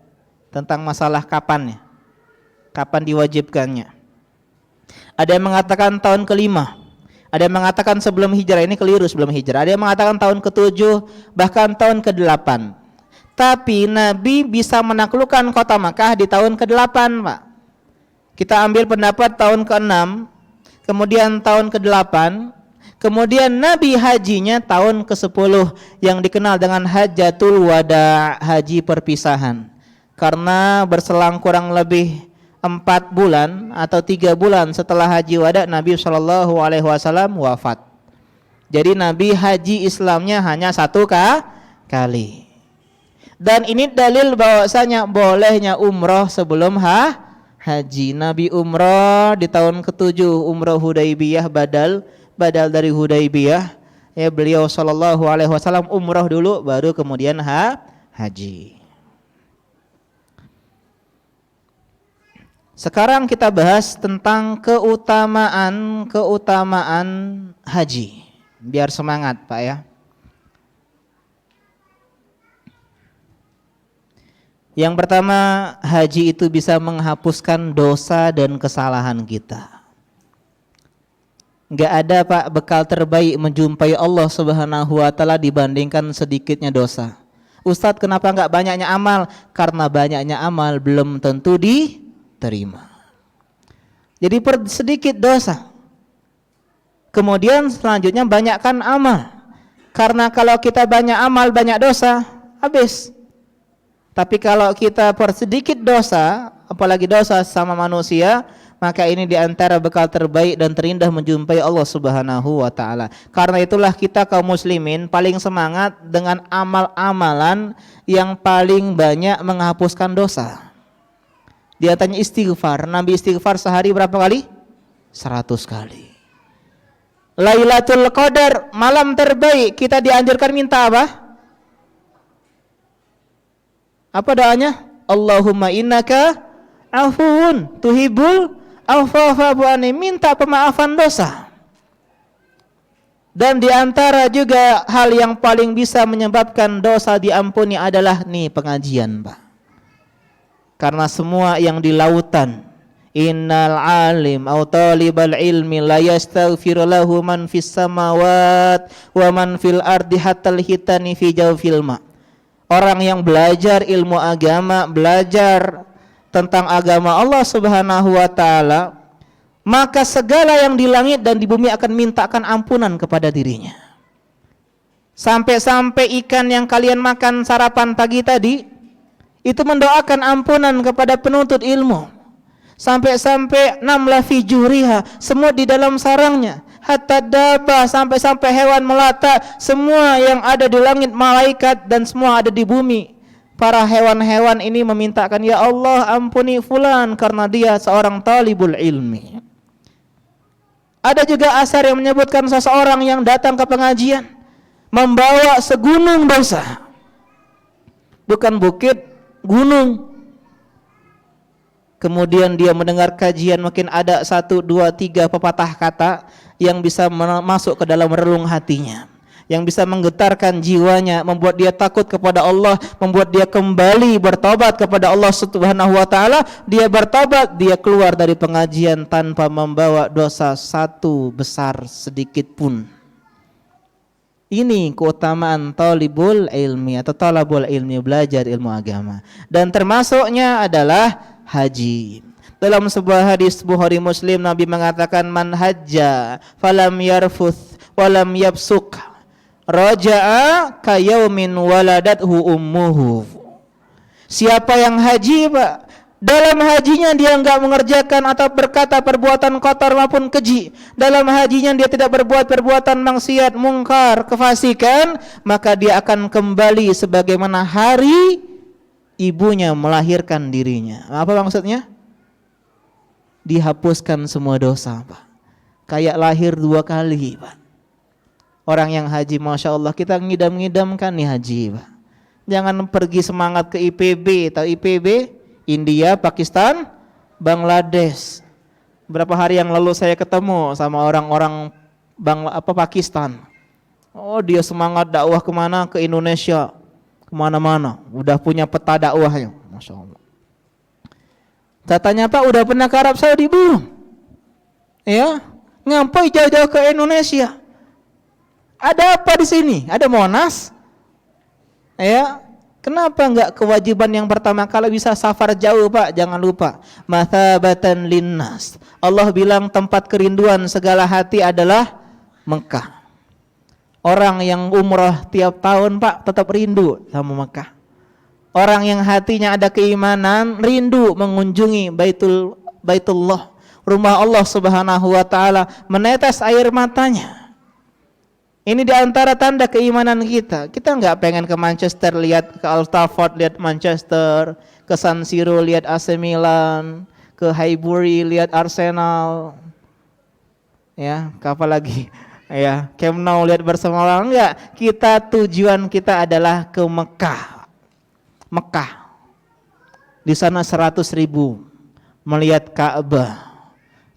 tentang masalah kapannya, kapan diwajibkannya. Ada yang mengatakan tahun ke-5, ada yang mengatakan sebelum hijrah. Ini keliru, sebelum hijrah. Ada yang mengatakan tahun ke-7, bahkan tahun ke-8. Tapi Nabi bisa menaklukkan kota Makkah di tahun ke-8, Pak. Kita ambil pendapat tahun ke-6, kemudian tahun ke-8, kemudian Nabi hajinya tahun ke-10 yang dikenal dengan Hajjatul Wada, haji perpisahan. Karena berselang kurang lebih 4 bulan atau 3 bulan setelah haji wada, Nabi SAW wafat. Jadi Nabi haji Islamnya hanya 1 kali. Dan ini dalil bahwasanya bolehnya umroh sebelum haji. Nabi umroh di tahun ke-7, umroh Hudaybiyah, badal dari Hudaybiyah. Ya, beliau SAW umroh dulu baru kemudian haji. Sekarang kita bahas tentang keutamaan haji. Biar semangat, Pak, ya. Yang pertama, haji itu bisa menghapuskan dosa dan kesalahan kita. Enggak ada Pak bekal terbaik menjumpai Allah Subhanahu wa taala dibandingkan sedikitnya dosa. Ustadz, kenapa enggak banyaknya amal? Karena banyaknya amal belum tentu diterima. Jadi sedikit dosa. Kemudian selanjutnya banyakkan amal. Karena kalau kita banyak amal, banyak dosa, habis. Tapi kalau kita sedikit dosa, apalagi dosa sama manusia, maka ini diantara bekal terbaik dan terindah menjumpai Allah Subhanahu wa taala. Karena itulah kita kaum muslimin paling semangat dengan amal-amalan yang paling banyak menghapuskan dosa. Dia tanya istighfar. Nabi istighfar sehari berapa kali? 100 kali. Lailatul Qadar, malam terbaik, kita dianjurkan minta apa? Apa doanya? Allahumma innaka afuun tuhibbul afwa fa'fu anni, minta pemaafan dosa. Dan diantara juga hal yang paling bisa menyebabkan dosa diampuni adalah nih pengajian, Pak. Karena semua yang di lautan, innal alim au talibal ilmi la yastaghfiru lahu man fis samawat wa man fil ardi hatta hitani fi jawfil ma. Orang yang belajar ilmu agama, belajar tentang agama Allah Subhanahu wa taala, maka segala yang di langit dan di bumi akan mintakan ampunan kepada dirinya. Sampai-sampai ikan yang kalian makan sarapan pagi tadi itu mendoakan ampunan kepada penuntut ilmu. Sampai-sampai namla fi juriha, semut di dalam sarangnya, hatta dabah, sampai-sampai hewan melata, semua yang ada di langit, malaikat dan semua ada di bumi. Para hewan-hewan ini memintakan, ya Allah ampuni fulan karena dia seorang talibul ilmi. Ada juga asar yang menyebutkan seseorang yang datang ke pengajian membawa segunung dosa. Bukan bukit, gunung. Kemudian dia mendengar kajian, mungkin ada 1, 2, 3 pepatah kata yang bisa masuk ke dalam relung hatinya, yang bisa menggetarkan jiwanya, membuat dia takut kepada Allah, membuat dia kembali bertobat kepada Allah Subhanahu wa taala. Dia bertobat, dia keluar dari pengajian tanpa membawa dosa satu besar sedikit pun. Ini keutamaan talibul ilmi atau talabul ilmi, belajar ilmu agama. Dan termasuknya adalah haji. Dalam sebuah hadis Bukhari Muslim, Nabi mengatakan, man hajja falam yarfuth walam yabsuk raja'a kayaumin waladathu ummuhu. Siapa yang haji, Pak, dalam hajinya dia enggak mengerjakan atau berkata perbuatan kotor maupun keji, dalam hajinya dia tidak berbuat perbuatan maksiat, mungkar, kefasikan, maka dia akan kembali sebagaimana hari ibunya melahirkan dirinya. Apa maksudnya? Dihapuskan semua dosa, Pak. Kayak lahir 2 kali, Pak. Orang yang haji, Masya Allah, kita ngidam-ngidamkan nih haji, Pak. Jangan pergi semangat ke IPB, atau IPB, India, Pakistan, Bangladesh. Berapa hari yang lalu saya ketemu sama orang-orang Pakistan. Oh, dia semangat dakwah kemana? Ke Indonesia, kemana-mana. Udah punya peta dakwahnya, Masya Allah. Katanya, Pak, udah pernah ke Arab Saudi belum? Ya, ngapain jauh-jauh ke Indonesia? Ada apa di sini? Ada Monas? Ya, kenapa enggak kewajiban yang pertama kalau bisa safar jauh, Pak? Jangan lupa, mathabatan linnas. Allah bilang tempat kerinduan segala hati adalah Mekah. Orang yang umrah tiap tahun, Pak, tetap rindu sama Mekah. Orang yang hatinya ada keimanan rindu mengunjungi Baitullah, rumah Allah Subhanahu wa taala, menetes air matanya. Ini diantara tanda keimanan kita. Kita enggak pengen ke Manchester lihat ke Old Trafford lihat Manchester, ke San Siro lihat AC Milan, ke Highbury lihat Arsenal. Ya, ke apa lagi? Ya, Camp Nou lihat bersama orang. Enggak, tujuan kita adalah ke Mekah. Mekah. Di sana 100.000 melihat Ka'bah.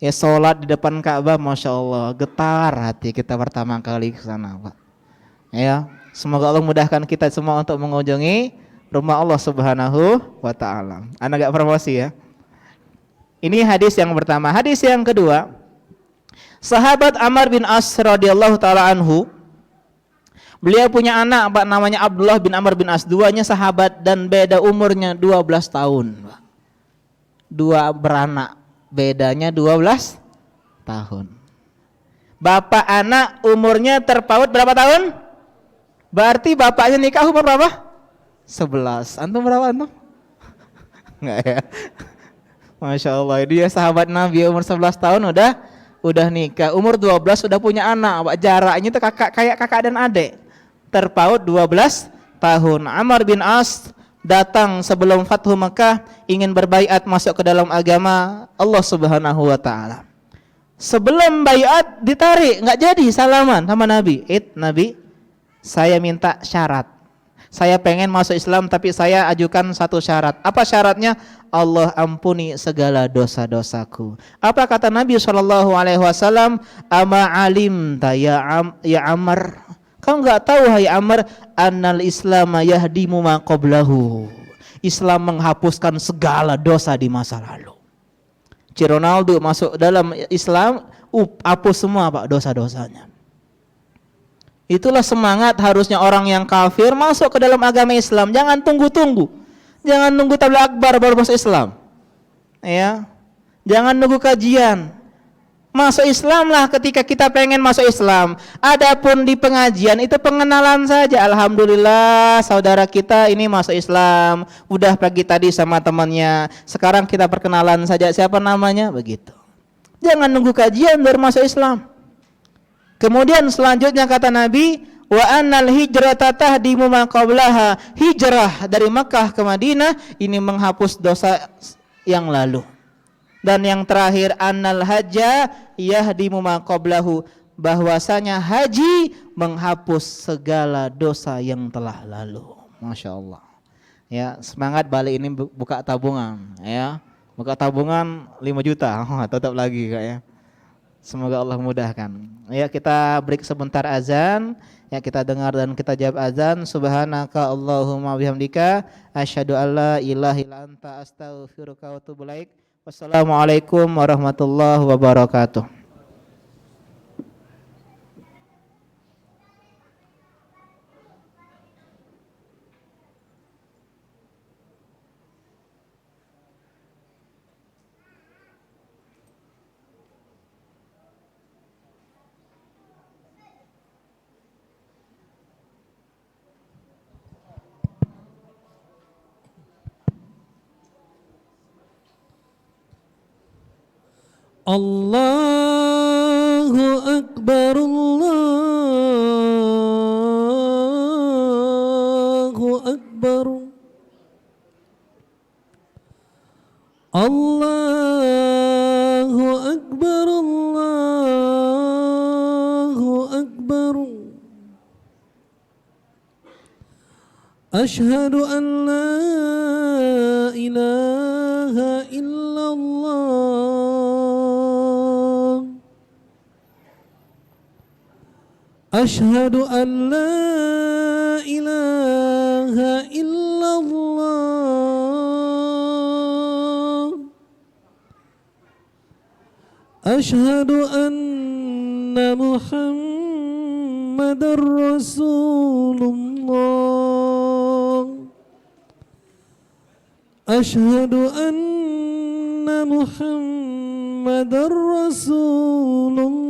Ya, sholat di depan Ka'bah, Masya Allah, getar hati kita pertama kali ke sana, Pak. Ya, semoga Allah mudahkan kita semua untuk mengunjungi rumah Allah Subhanahu wa taala. Anda enggak promosi ya. Ini hadis yang pertama. Hadis yang kedua, sahabat Amr bin As radhiyallahu taala anhu, beliau punya anak Pak namanya Abdullah bin Amr bin As, duanya sahabat dan beda umurnya 12 tahun. Dua beranak, bedanya 12 tahun. Bapak anak umurnya terpaut berapa tahun? Berarti bapaknya nikah umur berapa? 11. Antum berapa antum? Enggak ya. Masya Allah, dia sahabat Nabi umur 11 tahun udah nikah, umur 12 sudah punya anak. Jaraknya itu kayak kakak dan adik. Terpaut 12 tahun. Amr bin As datang sebelum Fathu Mekah, ingin berbaiat masuk ke dalam agama Allah Subhanahu wa taala. Sebelum baiat ditarik, enggak jadi salaman sama Nabi. Nabi, saya minta syarat. Saya pengen masuk Islam tapi saya ajukan satu syarat. Apa syaratnya? Allah ampuni segala dosa-dosaku. Apa kata Nabi SAW? Ama alim ya Amr. Kau enggak tahu hai Amr, annal Islam yahdimu ma qablahu. Islam menghapuskan segala dosa di masa lalu. Ronaldo masuk dalam Islam, hapus semua Pak dosa-dosanya. Itulah semangat harusnya orang yang kafir masuk ke dalam agama Islam. Jangan tunggu-tunggu. Jangan nunggu tabligh akbar baru masuk Islam. Ya. Jangan nunggu kajian. Masuk Islamlah ketika kita pengen masuk Islam. Adapun di pengajian itu pengenalan saja. Alhamdulillah saudara kita ini masuk Islam. Udah pagi tadi sama temannya. Sekarang kita perkenalan saja siapa namanya, begitu. Jangan nunggu kajian baru masuk Islam. Kemudian selanjutnya kata Nabi, wa annal hijrata tahdimu ma qablaha. Hijrah dari Makkah ke Madinah ini menghapus dosa yang lalu. Dan yang terakhir, annal hajja yahdimu ma qablahu, bahwasanya haji menghapus segala dosa yang telah lalu. Masya Allah. Ya, semangat balik ini buka tabungan ya. Buka tabungan 5 juta. Tetap lagi Kak ya. Semoga Allah mudahkan. Ya, kita break sebentar azan. Ya, kita dengar dan kita jawab azan. Subhanaka Allahumma bihamdika asyhadu alla ilaha illa anta astaghfiruka wa atubu ilaik. Wassalamualaikum warahmatullahi wabarakatuh. Allahu Akbar, Allahu Akbar, Allahu Akbar, Allahu Akbar. Ashhadu an la ilaha illallah. Ashhadu an la ilaha illallah. Ashhadu anna Muhammadar Rasulullah. Ashhadu anna Muhammadar Rasulullah.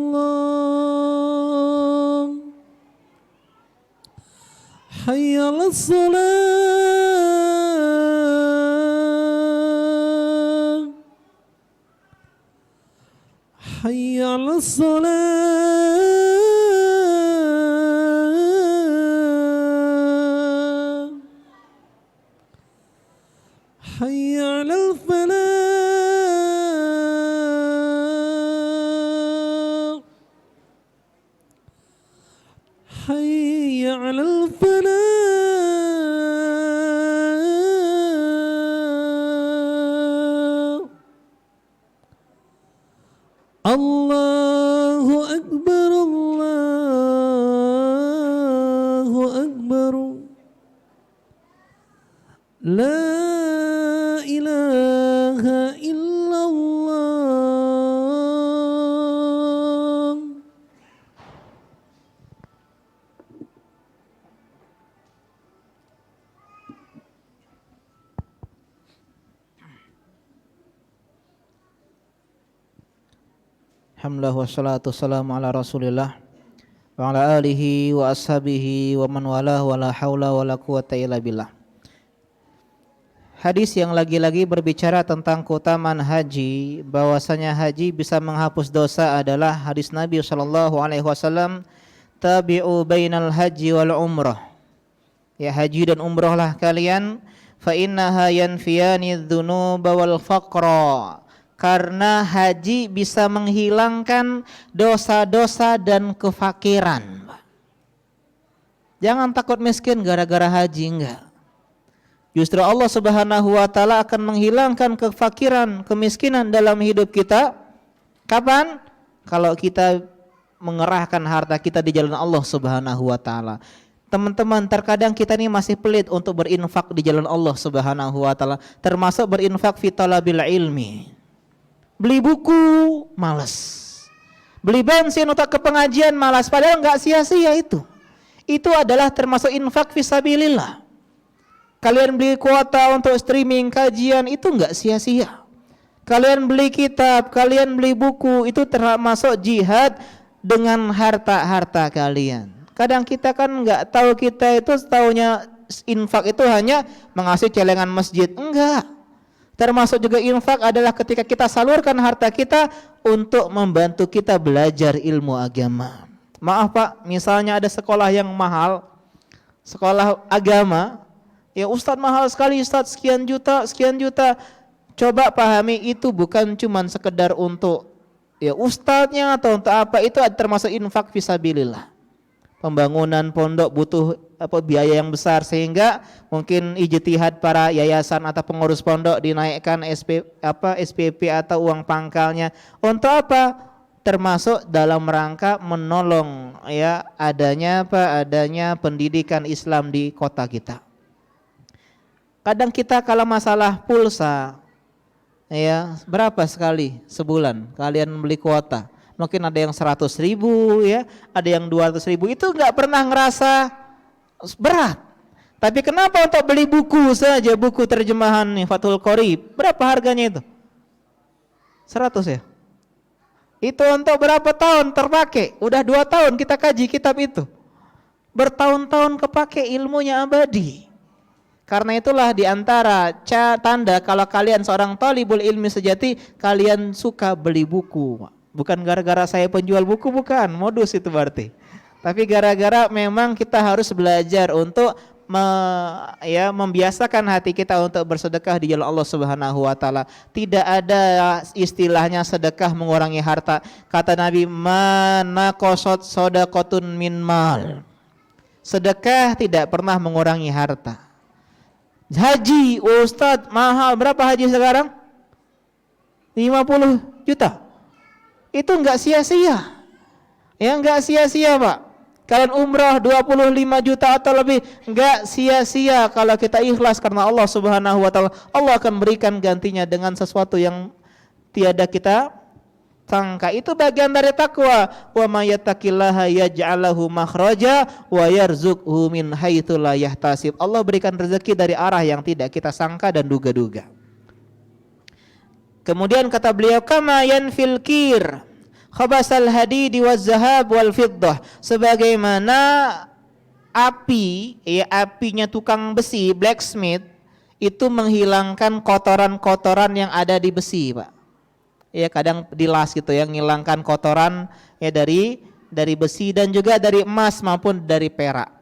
Hayya 'alas salat. Hayya 'alas salat. Hayya 'alal falah. Hayya 'alal falah. Allahu Akbar, Allahu Akbar. لا إله إلا الله. Alhamdulillah wassalatu wassalamu ala Rasulillah wa ala alihi wa ashabihi wa man walah wa la haula wa la quwata illa billah. Hadis yang lagi-lagi berbicara tentang keutamaan haji, bahwasanya haji bisa menghapus dosa adalah hadis Nabi sallallahu alaihi wasallam, tabi'u bainal haji wal umrah. Ya, haji dan umrahlah kalian, fa innaha yanfiyani dzunuba wal faqra. Karena haji bisa menghilangkan dosa-dosa dan kefakiran. Jangan takut miskin gara-gara haji, enggak. Justru Allah Subhanahu wa taala akan menghilangkan kefakiran, kemiskinan dalam hidup kita. Kapan? Kalau kita mengerahkan harta kita di jalan Allah Subhanahu wa taala. Teman-teman, terkadang kita ini masih pelit untuk berinfak di jalan Allah Subhanahu wa taala, termasuk berinfak fi talabil ilmi. Beli buku, malas. Beli bensin untuk ke pengajian, malas. Padahal enggak sia-sia itu. Itu adalah termasuk infak fisabilillah. Kalian beli kuota untuk streaming kajian, itu enggak sia-sia. Kalian beli kitab, kalian beli buku, itu termasuk jihad dengan harta-harta kalian. Kadang kita kan enggak tahu, kita itu taunya infak itu hanya mengasih celengan masjid. Enggak. Termasuk juga infak adalah ketika kita salurkan harta kita untuk membantu kita belajar ilmu agama. Maaf Pak, misalnya ada sekolah yang mahal, sekolah agama, ya Ustadz mahal sekali Ustadz, sekian juta. Coba pahami, itu bukan cuman sekedar untuk ya ustadznya atau untuk apa, itu termasuk infak fisabilillah. Pembangunan pondok butuh biaya yang besar, sehingga mungkin ijtihad para yayasan atau pengurus pondok dinaikkan SPP atau uang pangkalnya. Untuk apa? Termasuk dalam rangka menolong ya adanya pendidikan Islam di kota kita. Kadang kita kalau masalah pulsa ya, berapa sekali sebulan kalian beli kuota? Mungkin ada yang 100.000 ya, ada yang 200.000, itu nggak pernah ngerasa berat. Tapi kenapa untuk beli buku saja, buku terjemahan nih Fathul Qorib, berapa harganya itu? 100 ya? Itu untuk berapa tahun terpakai? Udah 2 tahun kita kaji kitab itu. Bertahun-tahun kepake, ilmunya abadi. Karena itulah diantara tanda kalau kalian seorang talibul ilmi sejati, kalian suka beli buku. Bukan gara-gara saya penjual buku, bukan, modus itu berarti. Tapi gara-gara memang kita harus belajar untuk membiasakan hati kita untuk bersedekah di jalan Allah Subhanahu wa taala. Tidak ada istilahnya sedekah mengurangi harta. Kata Nabi, "Mana qasat shadaqatun min mal." Sedekah tidak pernah mengurangi harta. Haji, Ustadz mahal, berapa haji sekarang? 50 juta. Itu enggak sia-sia. Ya enggak sia-sia Pak. Kalian umrah 25 juta atau lebih, enggak sia-sia kalau kita ikhlas karena Allah Subhanahu wa taala. Allah akan berikan gantinya dengan sesuatu yang tiada kita sangka. Itu bagian dari takwa. Wa may yattaqillaha yaj'al lahu makhraja wa yarzuqhu min haitsu la yahtasib. Allah berikan rezeki dari arah yang tidak kita sangka dan duga-duga. Kemudian kata beliau, kama yanfil kir khabasal hadidi waz zahab wal fiddah, sebagaimana api, ya apinya tukang besi, blacksmith, itu menghilangkan kotoran-kotoran yang ada di besi, Pak. Ya kadang dilas gitu ya, menghilangkan kotoran ya dari besi dan juga dari emas maupun dari perak.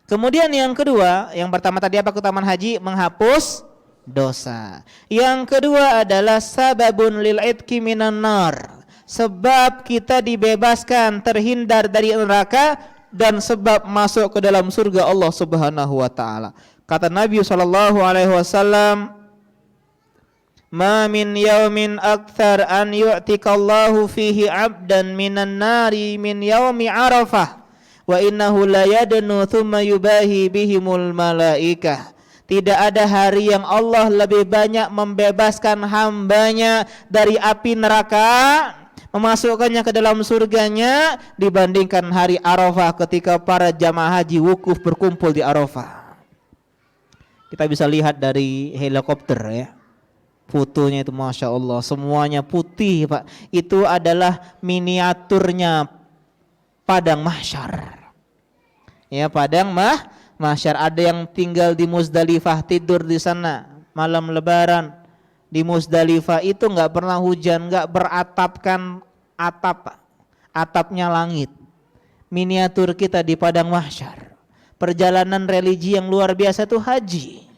Kemudian yang kedua, yang pertama tadi apa keutamaan haji? Menghapus dosa. Yang kedua adalah sababun lil itqi minan nar, sebab kita dibebaskan, terhindar dari neraka, dan sebab masuk ke dalam surga Allah Subhanahu wa taala. Kata Nabi sallallahu alaihi wasallam, ma min yaumin akthar an yu'tikallahu fihi 'abdan minan nari min yaumi Arafah Wa innahu la yadnu thumma yubahi bihimul malaikah. Tidak ada hari yang Allah lebih banyak membebaskan hambanya dari api neraka, memasukkannya ke dalam surganya dibandingkan hari Arafah ketika para jamaah haji wukuf berkumpul di Arafah. Kita bisa lihat dari helikopter ya. Fotonya itu Masya Allah, semuanya putih Pak. Itu adalah miniaturnya padang mahsyar. Ya, padang mahsyar. Ada yang tinggal di Muzdalifah, tidur di sana malam lebaran. Di Muzdalifah itu enggak pernah hujan, enggak beratapkan atapnya langit. Miniatur kita di padang mahsyar. Perjalanan religi yang luar biasa itu haji.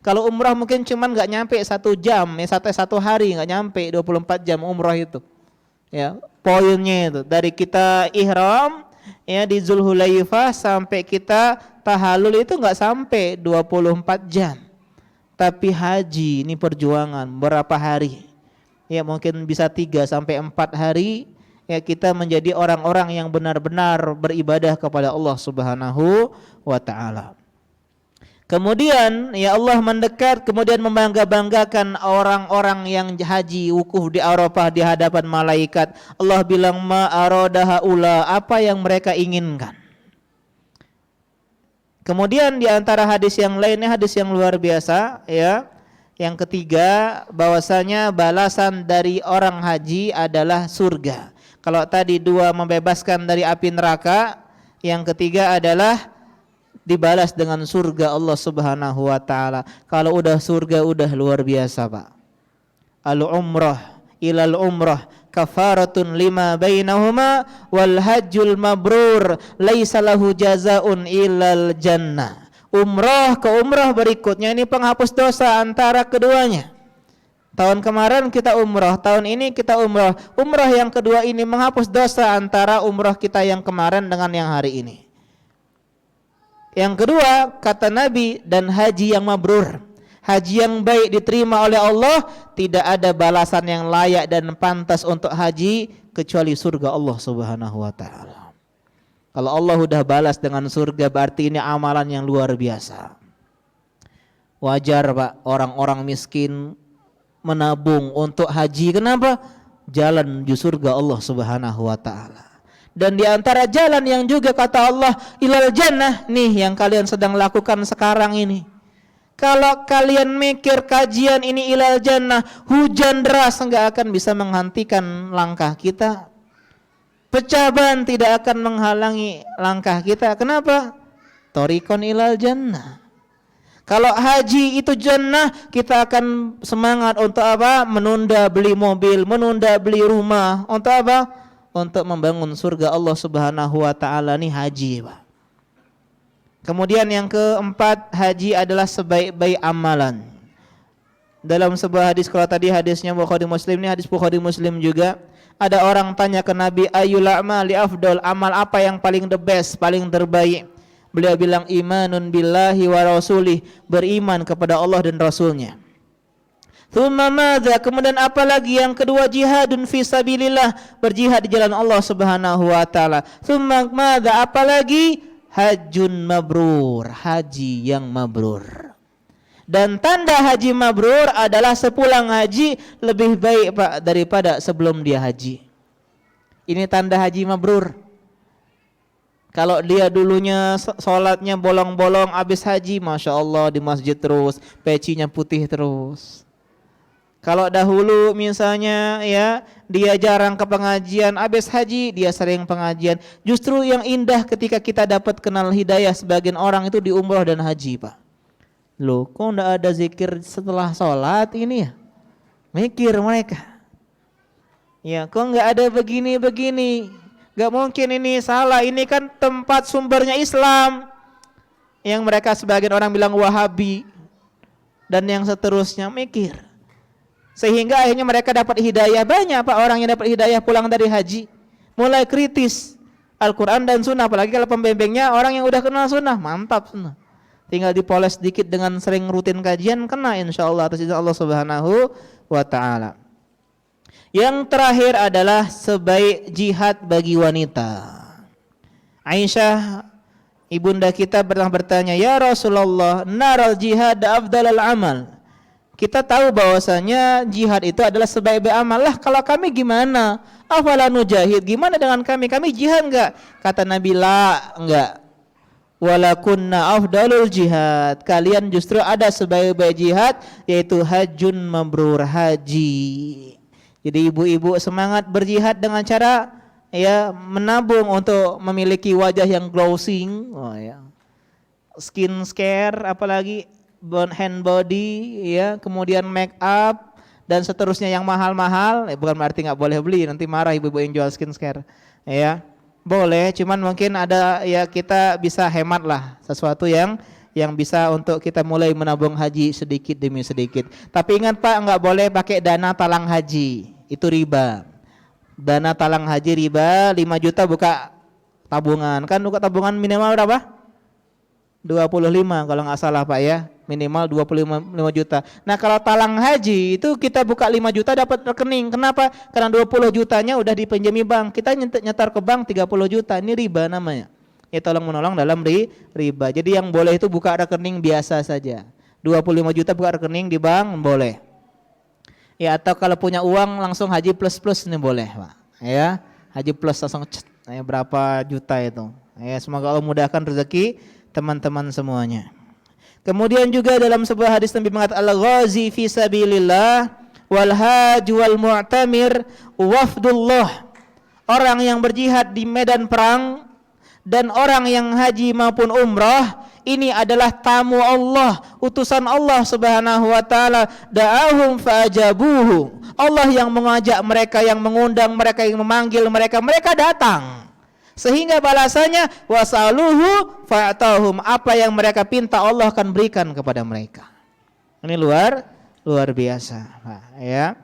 Kalau umrah mungkin cuman nggak nyampe 1 jam, satu hari nggak nyampe 24 jam umrah itu. Ya, poinnya itu dari kita ihram ya di Zulhulaifah sampai kita tahallul itu nggak sampai 24 jam. Tapi haji ini perjuangan berapa hari? Ya mungkin bisa 3 sampai 4 hari ya kita menjadi orang-orang yang benar-benar beribadah kepada Allah Subhanahu wa taala. Kemudian ya Allah mendekat kemudian membangga-banggakan orang-orang yang haji wukuf di Arafah di hadapan malaikat. Allah bilang ma arada haula, apa yang mereka inginkan. Kemudian di antara hadis yang lainnya, hadis yang luar biasa ya. Yang ketiga bahwasanya balasan dari orang haji adalah surga. Kalau tadi 2 membebaskan dari api neraka, yang ketiga adalah dibalas dengan surga Allah Subhanahu wa taala. Kalau udah surga udah luar biasa, Pak. Al-umrah ilal umrah kafaratun lima bainahuma wal hajjul mabrur laisa lahu jazaun illal jannah. Umrah ke umrah berikutnya ini penghapus dosa antara keduanya. Tahun kemarin kita umrah, tahun ini kita umrah. Umrah yang kedua ini menghapus dosa antara umrah kita yang kemarin dengan yang hari ini. Yang kedua, kata Nabi, dan haji yang mabrur. Haji yang baik diterima oleh Allah, tidak ada balasan yang layak dan pantas untuk haji kecuali surga Allah Subhanahu wa taala. Kalau Allah sudah balas dengan surga berarti ini amalan yang luar biasa. Wajar Pak, orang-orang miskin menabung untuk haji. Kenapa? Jalan menuju surga Allah Subhanahu wa taala. Dan di antara jalan yang juga kata Allah ilal jannah nih yang kalian sedang lakukan sekarang ini. Kalau kalian mikir kajian ini ilal jannah, hujan deras enggak akan bisa menghentikan langkah kita. Pecah ban tidak akan menghalangi langkah kita. Kenapa? Thoriqon ilal jannah. Kalau haji itu jannah, kita akan semangat untuk apa? Menunda beli mobil, menunda beli rumah. Untuk apa? Untuk membangun surga Allah Subhanahu wa taala nih haji, Pak. Kemudian yang keempat, haji adalah sebaik-baik amalan. Dalam sebuah hadis, kalau tadi hadisnya Bukhari Muslim, ini hadis Bukhari Muslim juga. Ada orang tanya ke Nabi, ayyul a'mali afdal, amal apa yang paling the best, paling terbaik? Beliau bilang imanun billahi wa rasulih, beriman kepada Allah dan Rasulnya. Thumma madza, kemudian apa lagi? Yang kedua jihadun fi sabilillah, berjihad di jalan Allah Subhanahu wa taala. Thumma madza, apa lagi? Hajjun mabrur, haji yang mabrur. Dan tanda haji mabrur adalah sepulang haji lebih baik Pak daripada sebelum dia haji. Ini tanda haji mabrur. Kalau dia dulunya sholatnya bolong-bolong, habis haji Masya Allah di masjid terus, pecinya putih terus. Kalau dahulu misalnya ya dia jarang ke pengajian, habis haji dia sering pengajian. Justru yang indah ketika kita dapat kenal hidayah sebagian orang itu di umrah dan haji, Pak. Loh, kok enggak ada zikir setelah sholat ini ya? Mikir mereka. Ya, kok enggak ada begini-begini? Enggak mungkin ini salah, ini kan tempat sumbernya Islam. Yang mereka sebagian orang bilang Wahabi dan yang seterusnya, mikir. Sehingga akhirnya mereka dapat hidayah. Banyak Pak orang yang dapat hidayah pulang dari haji, mulai kritis Al-Quran dan Sunnah. Apalagi kalau pembimbingnya orang yang udah kenal Sunnah, mantap Sunnah. Tinggal dipoles sedikit dengan sering rutin kajian, kena insya Allah atas izin Allah Subhanahu wa ta'ala. Yang terakhir adalah sebaik jihad bagi wanita. Aisyah ibunda kita pernah bertanya, "Ya Rasulullah, naral jihad afdalul amal." Kita tahu bahwasanya jihad itu adalah sebaik-baik amal. Lah kalau kami gimana? Afala nujahid? Gimana dengan kami? Kami jihad enggak? Kata Nabi, "La, enggak. Walakunna afdalul jihad." Kalian justru ada sebaik-baik jihad, yaitu hajjun mabrur, haji. Jadi ibu-ibu semangat berjihad dengan cara ya menabung untuk memiliki wajah yang glowing, skin care, apalagi hand body, ya, kemudian make up dan seterusnya yang mahal-mahal. Bukan berarti nggak boleh beli, nanti marah ibu-ibu yang jual skin care, ya. Boleh, cuman mungkin ada ya kita bisa hemat lah sesuatu yang bisa untuk kita mulai menabung haji sedikit demi sedikit. Tapi ingat Pak, nggak boleh pakai dana talang haji, itu riba. Dana talang haji riba, 5 juta buka tabungan. Kan buka tabungan minimal berapa? 25 kalau nggak salah Pak ya. Minimal 25 juta. Nah kalau talang haji itu kita buka 5 juta dapat rekening. Kenapa? Karena 20 jutanya udah dipinjami bank. Kita nyetar ke bank 30 juta. Ini riba namanya. Ya tolong menolong dalam riba. Jadi yang boleh itu buka rekening biasa saja. 25 juta buka rekening di bank boleh. Ya atau kalau punya uang langsung haji plus ini boleh Pak. Ya haji plus langsung ya, berapa juta itu. Ya semoga Allah mudahkan rezeki teman-teman semuanya. Kemudian juga dalam sebuah hadis Nabi mengatakan al-ghazi fi sabilillah wal haji wal mu'tamir wafdullah. Orang yang berjihad di medan perang dan orang yang haji maupun umrah ini adalah tamu Allah, utusan Allah Subhanahu wa taala. Da'ahum fa'ajabuhu. Allah yang mengajak mereka, yang mengundang mereka, yang memanggil mereka, mereka datang. Sehingga balasannya wasaluhu fa'atahum, apa yang mereka pinta Allah akan berikan kepada mereka. Ini luar biasa, ya.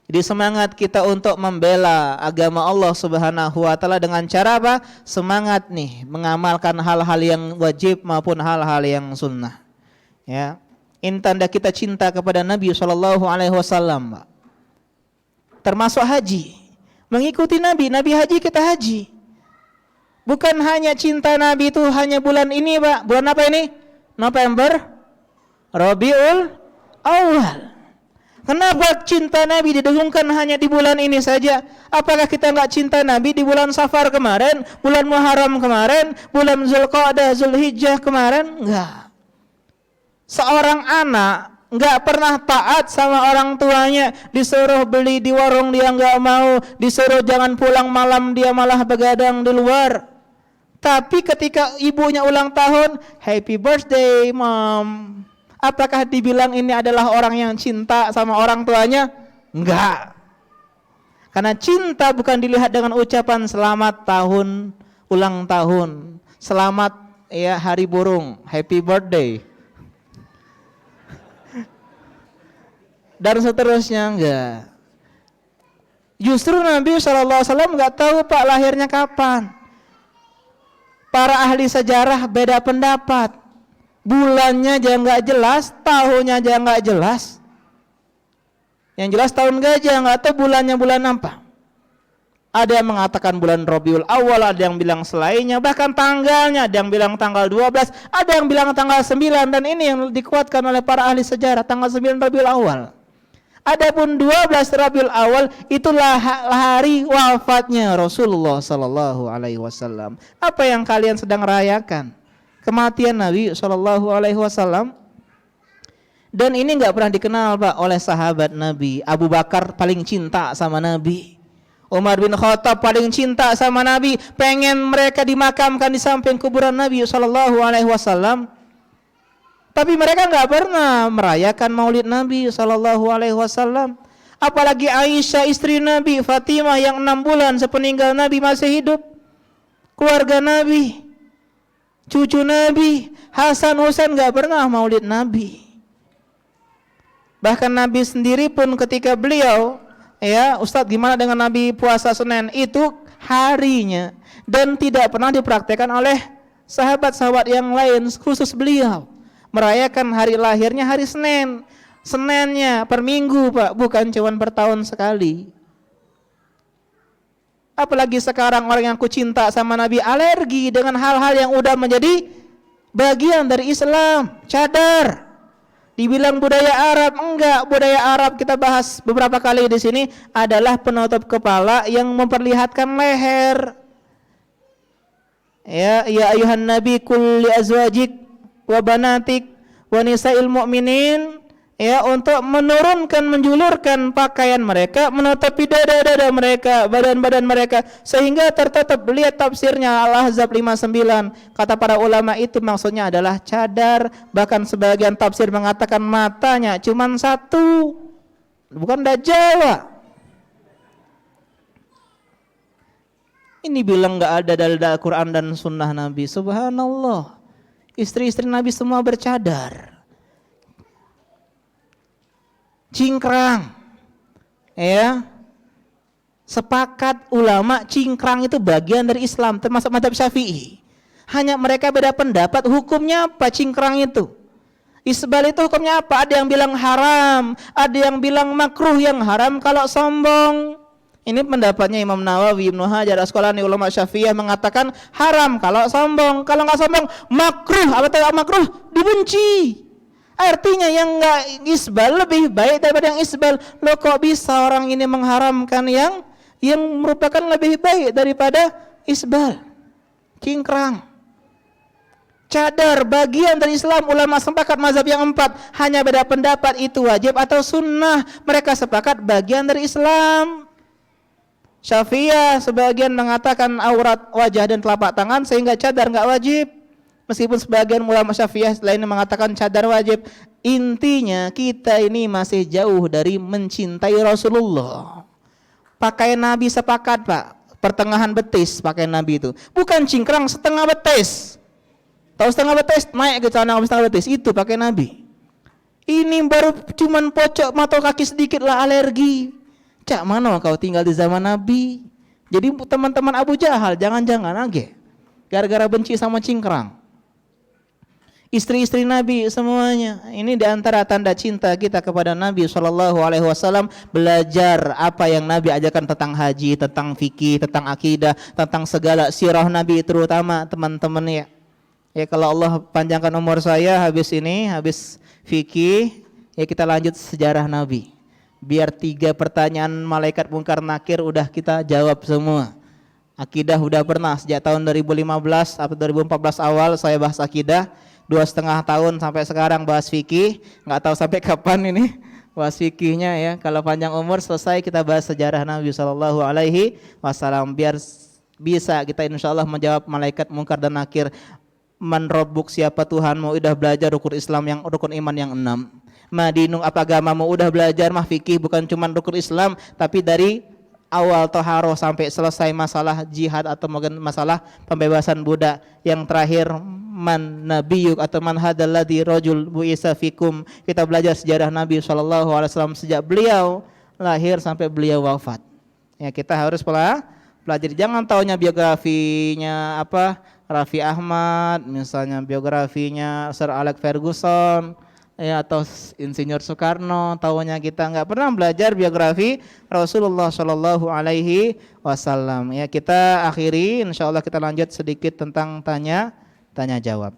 Jadi semangat kita untuk membela agama Allah Subhanahu wa taala dengan cara apa? Semangat nih mengamalkan hal-hal yang wajib maupun hal-hal yang sunnah. Ya. Ini tanda kita cinta kepada Nabi sallallahu alaihi wasallam, Pak. Termasuk haji. Mengikuti Nabi haji kita haji. Bukan hanya cinta Nabi itu hanya bulan ini, Pak. Bulan apa ini? November, Rabiul Awal. Kenapa cinta Nabi didengungkan hanya di bulan ini saja? Apakah kita enggak cinta Nabi di bulan Safar kemarin, bulan Muharram kemarin, bulan Zulqa'dah, Zulhijjah kemarin? Enggak. Seorang anak enggak pernah taat sama orang tuanya, disuruh beli di warung dia enggak mau, disuruh jangan pulang malam dia malah begadang di luar. Tapi ketika ibunya ulang tahun, happy birthday mom. Apakah dibilang ini adalah orang yang cinta sama orang tuanya? Enggak. Karena cinta bukan dilihat dengan ucapan selamat tahun, ulang tahun, selamat ya hari burung, happy birthday. Dan seterusnya, enggak. Justru Nabi SAW enggak tahu Pak lahirnya kapan. Para ahli sejarah beda pendapat. Bulannya aja nggak jelas, tahunnya aja nggak jelas. Yang jelas tahun gajah, nggak tahu bulannya bulan apa. Ada yang mengatakan bulan Rabiul Awal, ada yang bilang selainnya, bahkan tanggalnya ada yang bilang tanggal 12, ada yang bilang tanggal 9, dan ini yang dikuatkan oleh para ahli sejarah, tanggal 9 Rabiul Awal. Adapun 12 Rabiul Awal itulah hari wafatnya Rasulullah sallallahu alaihi wasallam. Apa yang kalian sedang rayakan? Kematian Nabi sallallahu alaihi wasallam. Dan ini enggak pernah dikenal Pak oleh sahabat Nabi. Abu Bakar paling cinta sama Nabi. Umar bin Khattab paling cinta sama Nabi, pengen mereka dimakamkan di samping kuburan Nabi sallallahu alaihi wasallam. Tapi mereka nggak pernah merayakan Maulid Nabi sallallahu alaihi wasallam. Apalagi Aisyah istri Nabi, Fatimah yang 6 bulan sepeninggal Nabi masih hidup, keluarga Nabi, cucu Nabi, Hasan Husain nggak pernah Maulid Nabi. Bahkan Nabi sendiri pun ketika beliau, ya Ustadz gimana dengan Nabi puasa Senin, itu harinya dan tidak pernah dipraktekkan oleh sahabat-sahabat yang lain, khusus beliau. Merayakan hari lahirnya hari Senin, Seninnya per minggu Pak, bukan cuma per tahun sekali. Apalagi sekarang orang yang ku cinta sama Nabi alergi dengan hal-hal yang udah menjadi bagian dari Islam. Cadar. Dibilang budaya Arab, enggak. Budaya Arab kita bahas beberapa kali di sini adalah penutup kepala yang memperlihatkan leher. Ya ayuhan nabi qul li azwajik wa banatik wa nisa'il mu'minin, ya, untuk menurunkan, menjulurkan pakaian mereka, menutupi dada-dada mereka, badan-badan mereka, sehingga tertutup. Lihat tafsirnya Al-Ahzab 59. Kata para ulama itu maksudnya adalah cadar. Bahkan sebagian tafsir mengatakan matanya cuma satu, bukan dajjal. Ini bilang nggak ada dalil Al-Quran dan Sunnah Nabi. Subhanallah. Istri-istri Nabi semua bercadar, cingkrang, ya. Sepakat ulama cingkrang itu bagian dari Islam, termasuk mazhab Syafi'i. Hanya mereka beda pendapat hukumnya apa cingkrang itu. Isbal itu hukumnya apa? Ada yang bilang haram, ada yang bilang makruh. Yang haram kalau sombong. Ini pendapatnya Imam Nawawi, Ibnu Hajar Asqalani, ulama Syafi'iyah mengatakan haram kalau sombong. Kalau nggak sombong makruh. Apa itu makruh? Dibenci. Artinya yang nggak isbal lebih baik daripada yang isbal. Loh, kok bisa orang ini mengharamkan yang merupakan lebih baik daripada isbal? Cingkrang. Cadar bagian dari Islam. Ulama sepakat mazhab yang 4. Hanya beda pendapat itu wajib atau sunnah. Mereka sepakat bagian dari Islam. Syafi'iyah sebagian mengatakan aurat wajah dan telapak tangan, sehingga cadar nggak wajib. Meskipun sebagian ulama Syafi'iyah lainnya mengatakan cadar wajib. Intinya kita ini masih jauh dari mencintai Rasulullah. Pakaian Nabi sepakat, Pak, pertengahan betis pakaian Nabi itu. Bukan cingkrang setengah betis. Tahu setengah betis? Naik ke celana setengah betis, itu pakaian Nabi. Ini baru cuman pocok mata kaki sedikit lah alergi. Cak, mana kau tinggal di zaman Nabi? Jadi teman-teman Abu Jahal jangan-jangan gara-gara benci sama cingkrang. Istri-istri Nabi semuanya. Ini diantara tanda cinta kita kepada Nabi SAW. Belajar apa yang Nabi ajarkan tentang haji, tentang fikih, tentang akidah, tentang segala sirah Nabi, terutama teman-teman ya. Ya, kalau Allah panjangkan umur saya habis fikih, ya kita lanjut sejarah Nabi. Biar 3 pertanyaan malaikat mungkar nakir udah kita jawab semua. Akidah udah pernah sejak tahun 2015 atau 2014 awal saya bahas akidah. 2,5 tahun sampai sekarang bahas fikih. Nggak tahu sampai kapan ini bahas fikihnya ya. Kalau panjang umur selesai kita bahas sejarah Nabi SAW. Biar bisa kita insya Allah menjawab malaikat mungkar dan nakir. Man Rabbuk, siapa Tuhanmu? Udah belajar rukun Islam yang rukun iman yang 6. Madinung, apa agamamu? Udah belajar mah fikih, bukan cuma rukun Islam, tapi dari awal toharoh sampai selesai masalah jihad atau mungkin masalah pembebasan budak. Yang terakhir man nabiyuk atau man hadalladzi rajul bu'isa fikum. Kita belajar sejarah Nabi SAW sejak beliau lahir sampai beliau wafat. Ya, kita harus belajar. Jangan taunya biografinya apa Raffi Ahmad, misalnya biografinya Sir Alex Ferguson, ya, atau Insinyur Soekarno. Taunya kita nggak pernah belajar biografi Rasulullah SAW. Ya, kita akhiri, insya Allah kita lanjut sedikit tentang tanya jawab.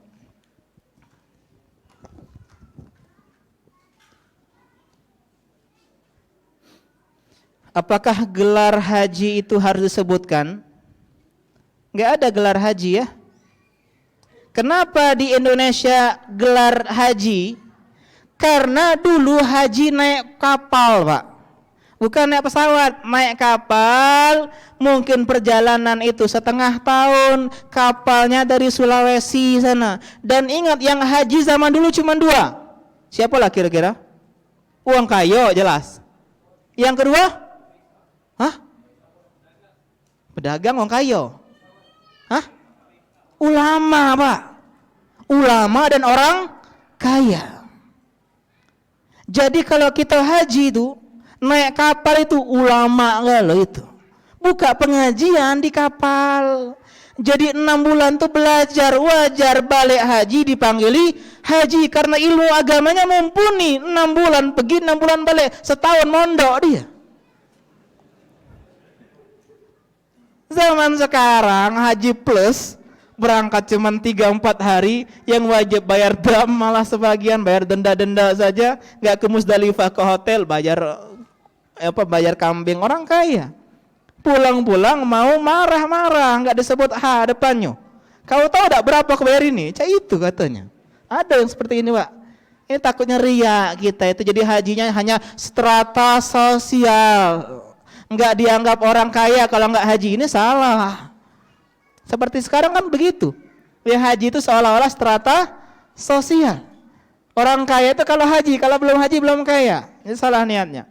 Apakah gelar haji itu harus disebutkan? Nggak ada gelar haji ya. Kenapa di Indonesia gelar haji? Karena dulu haji naik kapal, Pak. Bukan naik pesawat, naik kapal. Mungkin perjalanan itu setengah tahun. Kapalnya dari Sulawesi sana. Dan ingat, yang haji zaman dulu cuma 2. Siapalah kira-kira? Uang kayo jelas. Yang kedua? Pedagang uang kayo. Ulama, Pak. Ulama dan orang kaya. Jadi kalau kita haji itu naik kapal itu ulama enggak loh itu. Buka pengajian di kapal. Jadi 6 bulan tuh belajar, wajar balik haji dipanggili haji karena ilmu agamanya mumpuni. 6 bulan pergi, 6 bulan balik, setahun mondok dia. Zaman sekarang haji plus berangkat cuma 3-4 hari, yang wajib bayar dam malah sebagian bayar denda-denda saja, nggak ke Musdalifah ke hotel bayar bayar kambing orang kaya. Pulang-pulang mau marah-marah, nggak disebut depannya. Kau tahu tak berapa aku bayar ini? Cak itu katanya. Ada yang seperti ini, Pak. Ini takutnya riya kita itu jadi hajinya hanya strata sosial. Nggak dianggap orang kaya kalau nggak haji, ini salah. Seperti sekarang kan begitu. Ya haji itu seolah-olah strata sosial. Orang kaya itu kalau haji, kalau belum haji belum kaya. Ini salah niatnya.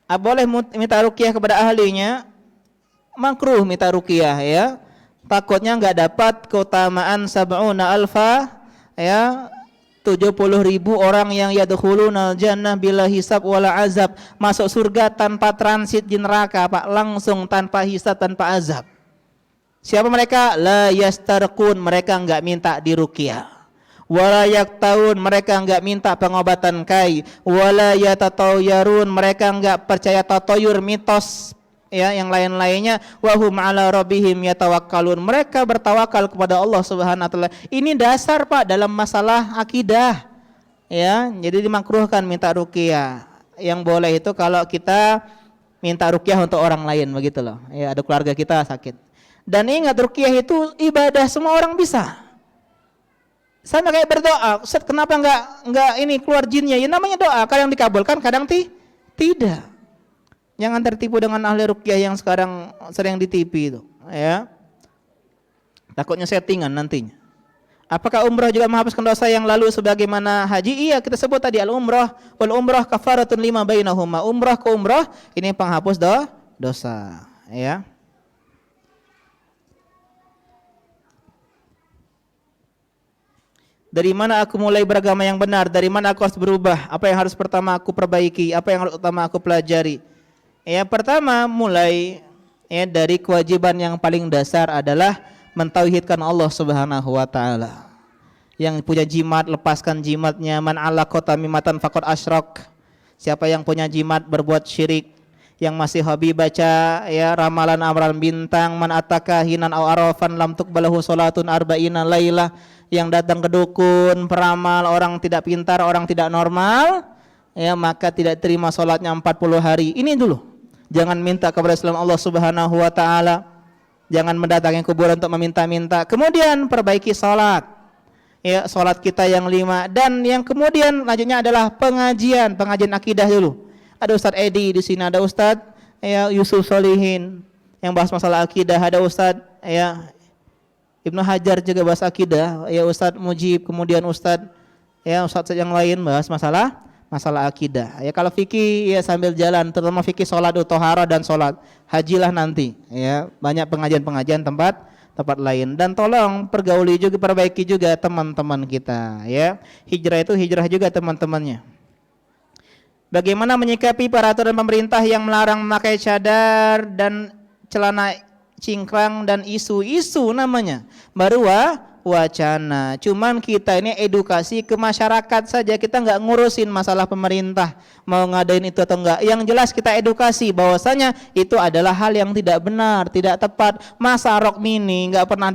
Boleh minta ruqyah kepada ahlinya, makruh minta ruqyah ya. Takutnya nggak dapat keutamaan sab'una alfa ya, 70.000 orang yang yadkhulunal jannah bila hisab wala azab, masuk surga tanpa transit di neraka, Pak, langsung tanpa hisab tanpa azab. Siapa mereka? La yastarqun, mereka enggak minta diruqyah. Wala yaktawun, mereka enggak minta pengobatan kai. Wala yatatawyarun, mereka enggak percaya tatoyur, mitos ya yang lain-lainnya. Wahum ala rabbihim yatawakkalun, mereka bertawakal kepada Allah Subhanahu wa taala. Ini dasar, Pak, dalam masalah akidah. Ya, jadi dimakruhkan minta ruqyah. Yang boleh itu kalau kita minta ruqyah untuk orang lain begitu loh. Ya, ada keluarga kita sakit. Dan ingat, ruqyah itu ibadah, semua orang bisa. Sama kayak berdoa, Ustaz kenapa enggak ini keluar jinnya? Ya namanya doa, kadang dikabulkan, kadang tidak. Jangan tertipu dengan ahli ruqyah yang sekarang sering di TV itu, ya. Takutnya settingan nantinya. Apakah umrah juga menghapuskan dosa yang lalu sebagaimana haji? Iya, kita sebut tadi al-umrah wal umrah kafaratun lima bainahuma. Umrah ke umrah ini penghapus dosa, ya. Dari mana aku mulai beragama yang benar? Dari mana aku harus berubah? Apa yang harus pertama aku perbaiki? Apa yang harus utama aku pelajari? Ya, pertama mulai ya dari kewajiban yang paling dasar adalah mentauhidkan Allah Subhanahu wa taala. Yang punya jimat, lepaskan jimatnya. Man 'alaqa tamimatan faqad asyrak. Siapa yang punya jimat berbuat syirik. Yang masih hobi baca ya ramalan bintang, man ataka hinan aw arafan lam tuqbalahu salatun arba'ina lailah. Yang datang ke dukun, peramal, orang tidak pintar, orang tidak normal, ya maka tidak terima salatnya 40 hari. Ini dulu. Jangan minta kepada selain Allah Subhanahu wa taala. Jangan mendatangi kuburan untuk meminta-minta. Kemudian perbaiki salat. Ya, salat kita yang 5, dan yang kemudian lanjutnya adalah pengajian akidah dulu. Ada Ustaz Edi di sini, ada Ustaz ya Yusuf Solihin yang bahas masalah akidah, ada Ustaz ya Ibnu Hajar juga bahas akidah, ya Ustaz Mujib, kemudian Ustaz yang lain bahas masalah akidah. Ya kalau fikih ya sambil jalan, terutama fikih salat, tohara dan salat. Hajilah nanti ya, banyak pengajian tempat lain, dan tolong perbaiki juga teman-teman kita ya. Hijrah itu hijrah juga teman-temannya. Bagaimana menyikapi peraturan pemerintah yang melarang memakai cadar dan celana cingkrang dan isu namanya baru wacana. Cuman kita ini edukasi ke masyarakat saja, kita nggak ngurusin masalah pemerintah mau ngadain itu atau enggak. Yang jelas kita edukasi bahwasanya itu adalah hal yang tidak benar, tidak tepat. Masa rok mini nggak pernah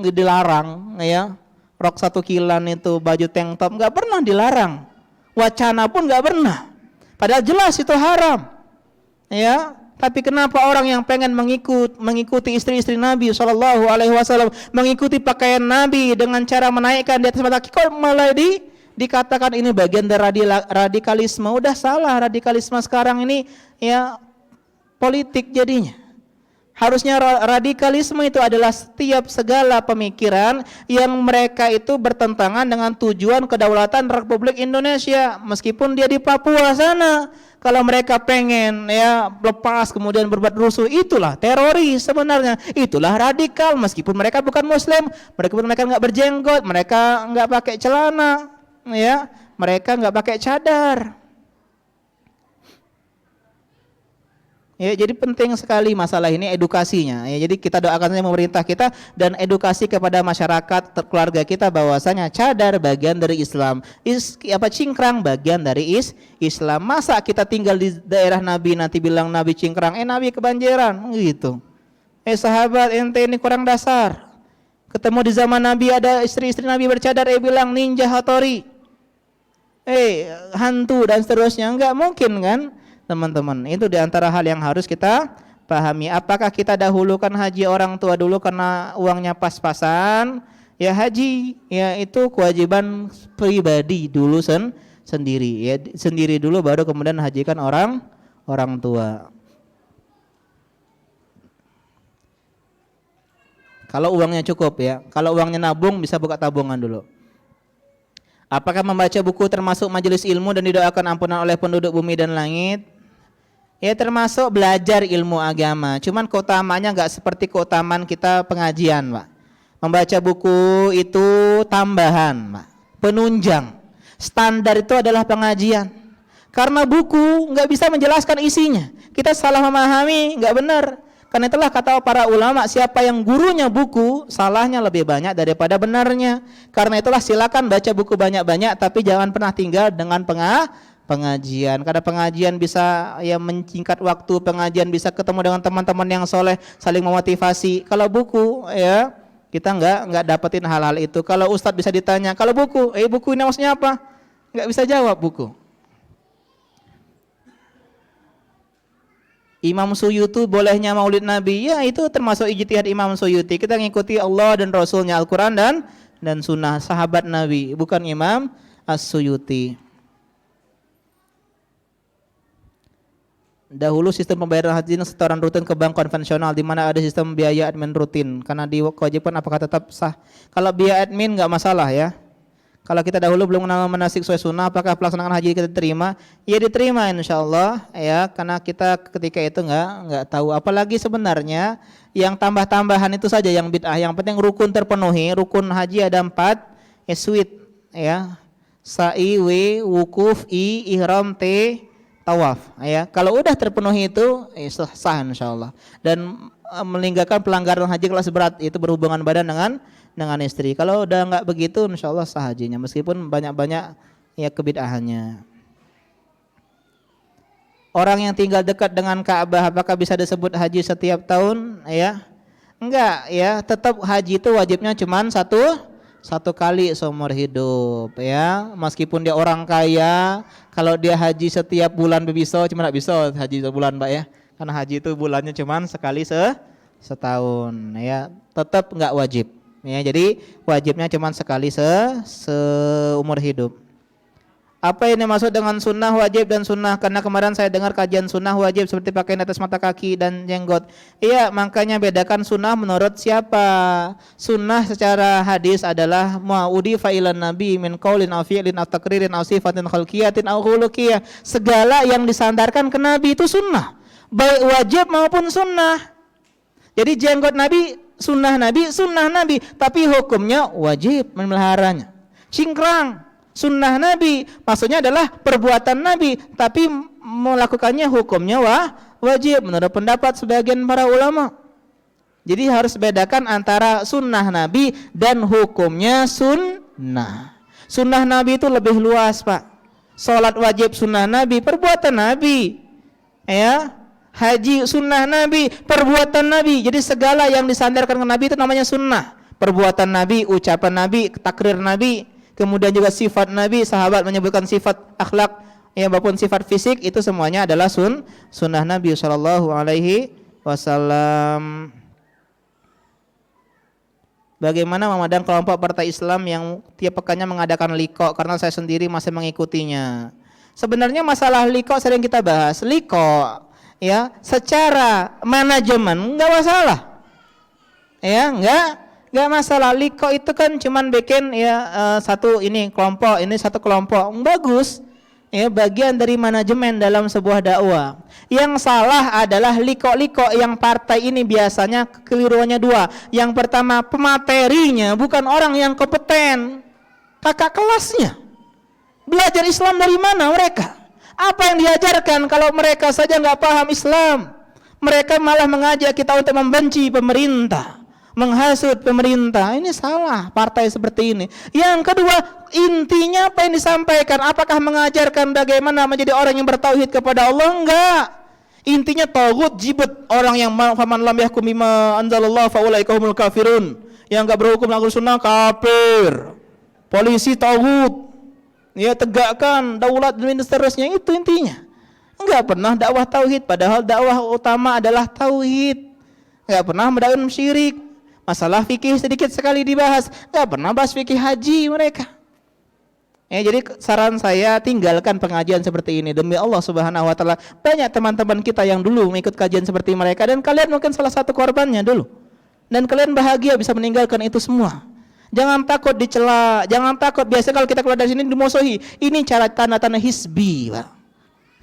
dilarang ya, rok 1 kilan itu, baju tank top nggak pernah dilarang, wacana pun nggak pernah, padahal jelas itu haram ya. Tapi kenapa orang yang pengen mengikuti istri-istri Nabi Shallallahu Alaihi Wasallam, mengikuti pakaian Nabi dengan cara menaikkan di atas mata kaki, kok malah dikatakan ini bagian dari radikalisme? Udah salah, radikalisme sekarang ini ya politik jadinya. Harusnya radikalisme itu adalah setiap segala pemikiran yang mereka itu bertentangan dengan tujuan kedaulatan Republik Indonesia, meskipun dia di Papua sana. Kalau mereka pengen ya lepas kemudian berbuat rusuh, itulah teroris sebenarnya. Itulah radikal, meskipun mereka bukan Muslim, mereka nggak berjenggot, mereka nggak pakai celana, ya, mereka nggak pakai cadar. Ya, jadi penting sekali masalah ini edukasinya. Ya, jadi kita doakan saja pemerintah kita dan edukasi kepada masyarakat keluarga kita bahwasanya cadar bagian dari Islam, cingkrang bagian dari Islam. Masa kita tinggal di daerah Nabi nanti bilang Nabi cingkrang, Nabi kebanjiran gitu. Sahabat, ente ini kurang dasar. Ketemu di zaman Nabi ada istri-istri Nabi bercadar, bilang ninja Hattori, hantu dan seterusnya. Enggak mungkin kan, teman-teman. Itu diantara hal yang harus kita pahami. Apakah kita dahulukan haji orang tua dulu karena uangnya pas-pasan? Ya haji, ya itu kewajiban pribadi dulu sendiri. Ya sendiri dulu, baru kemudian hajikan orang tua. Kalau uangnya cukup ya. Kalau uangnya nabung, bisa buka tabungan dulu. Apakah membaca buku termasuk majelis ilmu dan didoakan ampunan oleh penduduk bumi dan langit? Ya termasuk belajar ilmu agama. Cuman keutamaannya nggak seperti keutamaan kita pengajian, Pak. Membaca buku itu tambahan, Pak. Penunjang. Standar itu adalah pengajian. Karena buku nggak bisa menjelaskan isinya. Kita salah memahami, nggak benar. Karena itulah kata para ulama, siapa yang gurunya buku, salahnya lebih banyak daripada benarnya. Karena itulah silakan baca buku banyak-banyak, tapi jangan pernah tinggal dengan pengajian. Karena pengajian bisa ya menyingkat waktu, pengajian bisa ketemu dengan teman-teman yang soleh, saling memotivasi. Kalau buku ya kita nggak dapetin hal-hal itu. Kalau ustadz bisa ditanya, kalau buku, buku ini maksudnya apa? Nggak bisa jawab buku. Imam Suyuti bolehnya maulid Nabi, ya itu termasuk ijtihad Imam Suyuti. Kita ngikuti Allah dan Rasulnya, Al-Quran dan Sunnah sahabat Nabi, bukan Imam As-Suyuti. Dahulu sistem pembayaran haji setoran rutin ke bank konvensional, di mana ada sistem biaya admin rutin. Karena diwajibkan, apakah tetap sah? Kalau biaya admin nggak masalah ya. Kalau kita dahulu belum mengenal manasik sesuai sunnah, apakah pelaksanaan haji kita diterima? Ya diterima insyaallah ya, karena kita ketika itu nggak tahu. Apalagi sebenarnya yang tambah-tambahan itu saja yang bid'ah. Yang penting rukun terpenuhi. Rukun haji ada 4, suit ya, sa'i, wukuf, ihram, tawaf ya. Kalau udah terpenuhi itu sah insyaallah. Dan meninggalkan pelanggaran haji kelas berat, itu berhubungan badan dengan istri. Kalau udah nggak begitu, insyaallah sah hajinya, meskipun banyak-banyak ya kebid'ahannya. Orang yang tinggal dekat dengan Ka'bah, apakah bisa disebut haji setiap tahun? Ya, enggak ya. Tetap haji itu wajibnya cuma satu kali seumur hidup ya. Meskipun dia orang kaya, kalau dia haji setiap bulan bisa, cuma nggak bisa haji sebulan, Pak ya. Karena haji itu bulannya cuma sekali setahun ya. Tetap nggak wajib. Ya, jadi wajibnya cuma sekali seumur hidup. Apa ini maksud dengan sunnah wajib dan sunnah? Karena kemarin saya dengar kajian sunnah wajib seperti pakaian atas mata kaki dan jenggot. Iya, makanya bedakan sunnah menurut siapa. Sunnah secara hadis adalah ma'udi fa'ilan nabi min qaulin aw fi'lin aw takririn aw sifatin khalqiyatin aw khuluqiyah. Segala yang disandarkan ke nabi itu sunnah, baik wajib maupun sunnah. Jadi jenggot nabi sunnah nabi, tapi hukumnya wajib memeliharanya. Cingkrang, sunnah nabi, maksudnya adalah perbuatan nabi, tapi melakukannya hukumnya wajib menurut pendapat sebagian para ulama. Jadi harus bedakan antara sunnah nabi dan hukumnya sunnah. Sunnah nabi itu lebih luas, Pak. Salat wajib sunnah nabi, perbuatan nabi. Ya. Haji sunnah nabi, perbuatan nabi. Jadi segala yang disandarkan ke nabi itu namanya sunnah. Perbuatan nabi, ucapan nabi, takrir nabi, kemudian juga sifat nabi. Sahabat menyebutkan sifat akhlak ya maupun sifat fisik, itu semuanya adalah sunnah nabi sallallahu alaihi wasallam. Bagaimana memandang kelompok partai Islam yang tiap pekannya mengadakan liqa? Karena saya sendiri masih mengikutinya. Sebenarnya masalah liqa sering kita bahas. Liqa ya secara manajemen nggak masalah, ya nggak masalah. Liko itu kan cuman bikin ya satu satu kelompok bagus, ya bagian dari manajemen dalam sebuah dakwah. Yang salah adalah liko yang partai ini biasanya keliruannya dua. Yang pertama, pematerinya bukan orang yang kompeten, kakak kelasnya. Belajar Islam dari mana mereka? Apa yang diajarkan kalau mereka saja nggak paham Islam? Mereka malah mengajak kita untuk membenci pemerintah, menghasut pemerintah. Ini salah partai seperti ini. Yang kedua, intinya apa yang disampaikan? Apakah mengajarkan bagaimana menjadi orang yang bertauhid kepada Allah? Enggak. Intinya tagut jibet, orang yang faman lam yahkum bima anzalallah faulaika humul kafirun. Yang enggak berhukum dengan sunnah kafir. Polisi tagut. Ya, tegakkan daulat dan seterusnya, itu intinya. Enggak pernah dakwah tauhid, padahal dakwah utama adalah tauhid. Enggak pernah mendakwakan syirik. Masalah fikih sedikit sekali dibahas, enggak pernah bahas fikih haji mereka. Ya, jadi saran saya tinggalkan pengajian seperti ini demi Allah Subhanahu wa taala. Banyak teman-teman kita yang dulu mengikut kajian seperti mereka dan kalian mungkin salah satu korbannya dulu. Dan kalian bahagia bisa meninggalkan itu semua. Jangan takut dicela, jangan takut. Biasa kalau kita keluar dari sini dimusuhi. Ini cara tanda-tanda hisbi, Pak.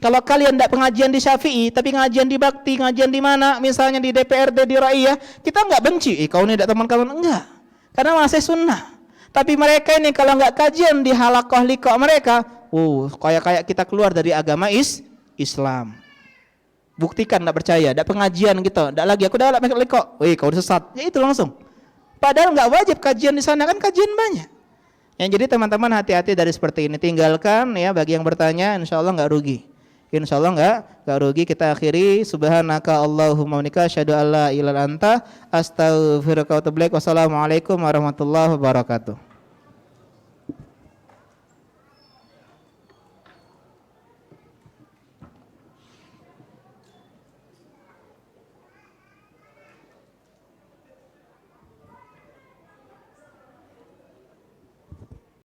Kalau kalian tidak pengajian di Syafi'i, tapi pengajian di Bakti, pengajian di mana, misalnya di DPRD, di Raiyah, kita enggak benci. Kau ini tidak teman-teman, enggak. Karena masih sunnah. Tapi mereka ini kalau enggak kajian di halakoh liqah mereka, kayak kita keluar dari agama Islam. Buktikan enggak percaya, enggak pengajian gitu, enggak lagi aku dah liqah. Kau sesat. Ya itu langsung. Padahal nggak wajib kajian di sana, kan kajian banyak. Yang jadi teman-teman hati-hati dari seperti ini. Tinggalkan ya, bagi yang bertanya insya Allah nggak rugi. Insya Allah nggak rugi. Kita akhiri. Subhanaka Allahumma wa asyhadu an la ilaha illa anta astaghfiruka wa atubu ilaik. Wassalamualaikum warahmatullahi wabarakatuh.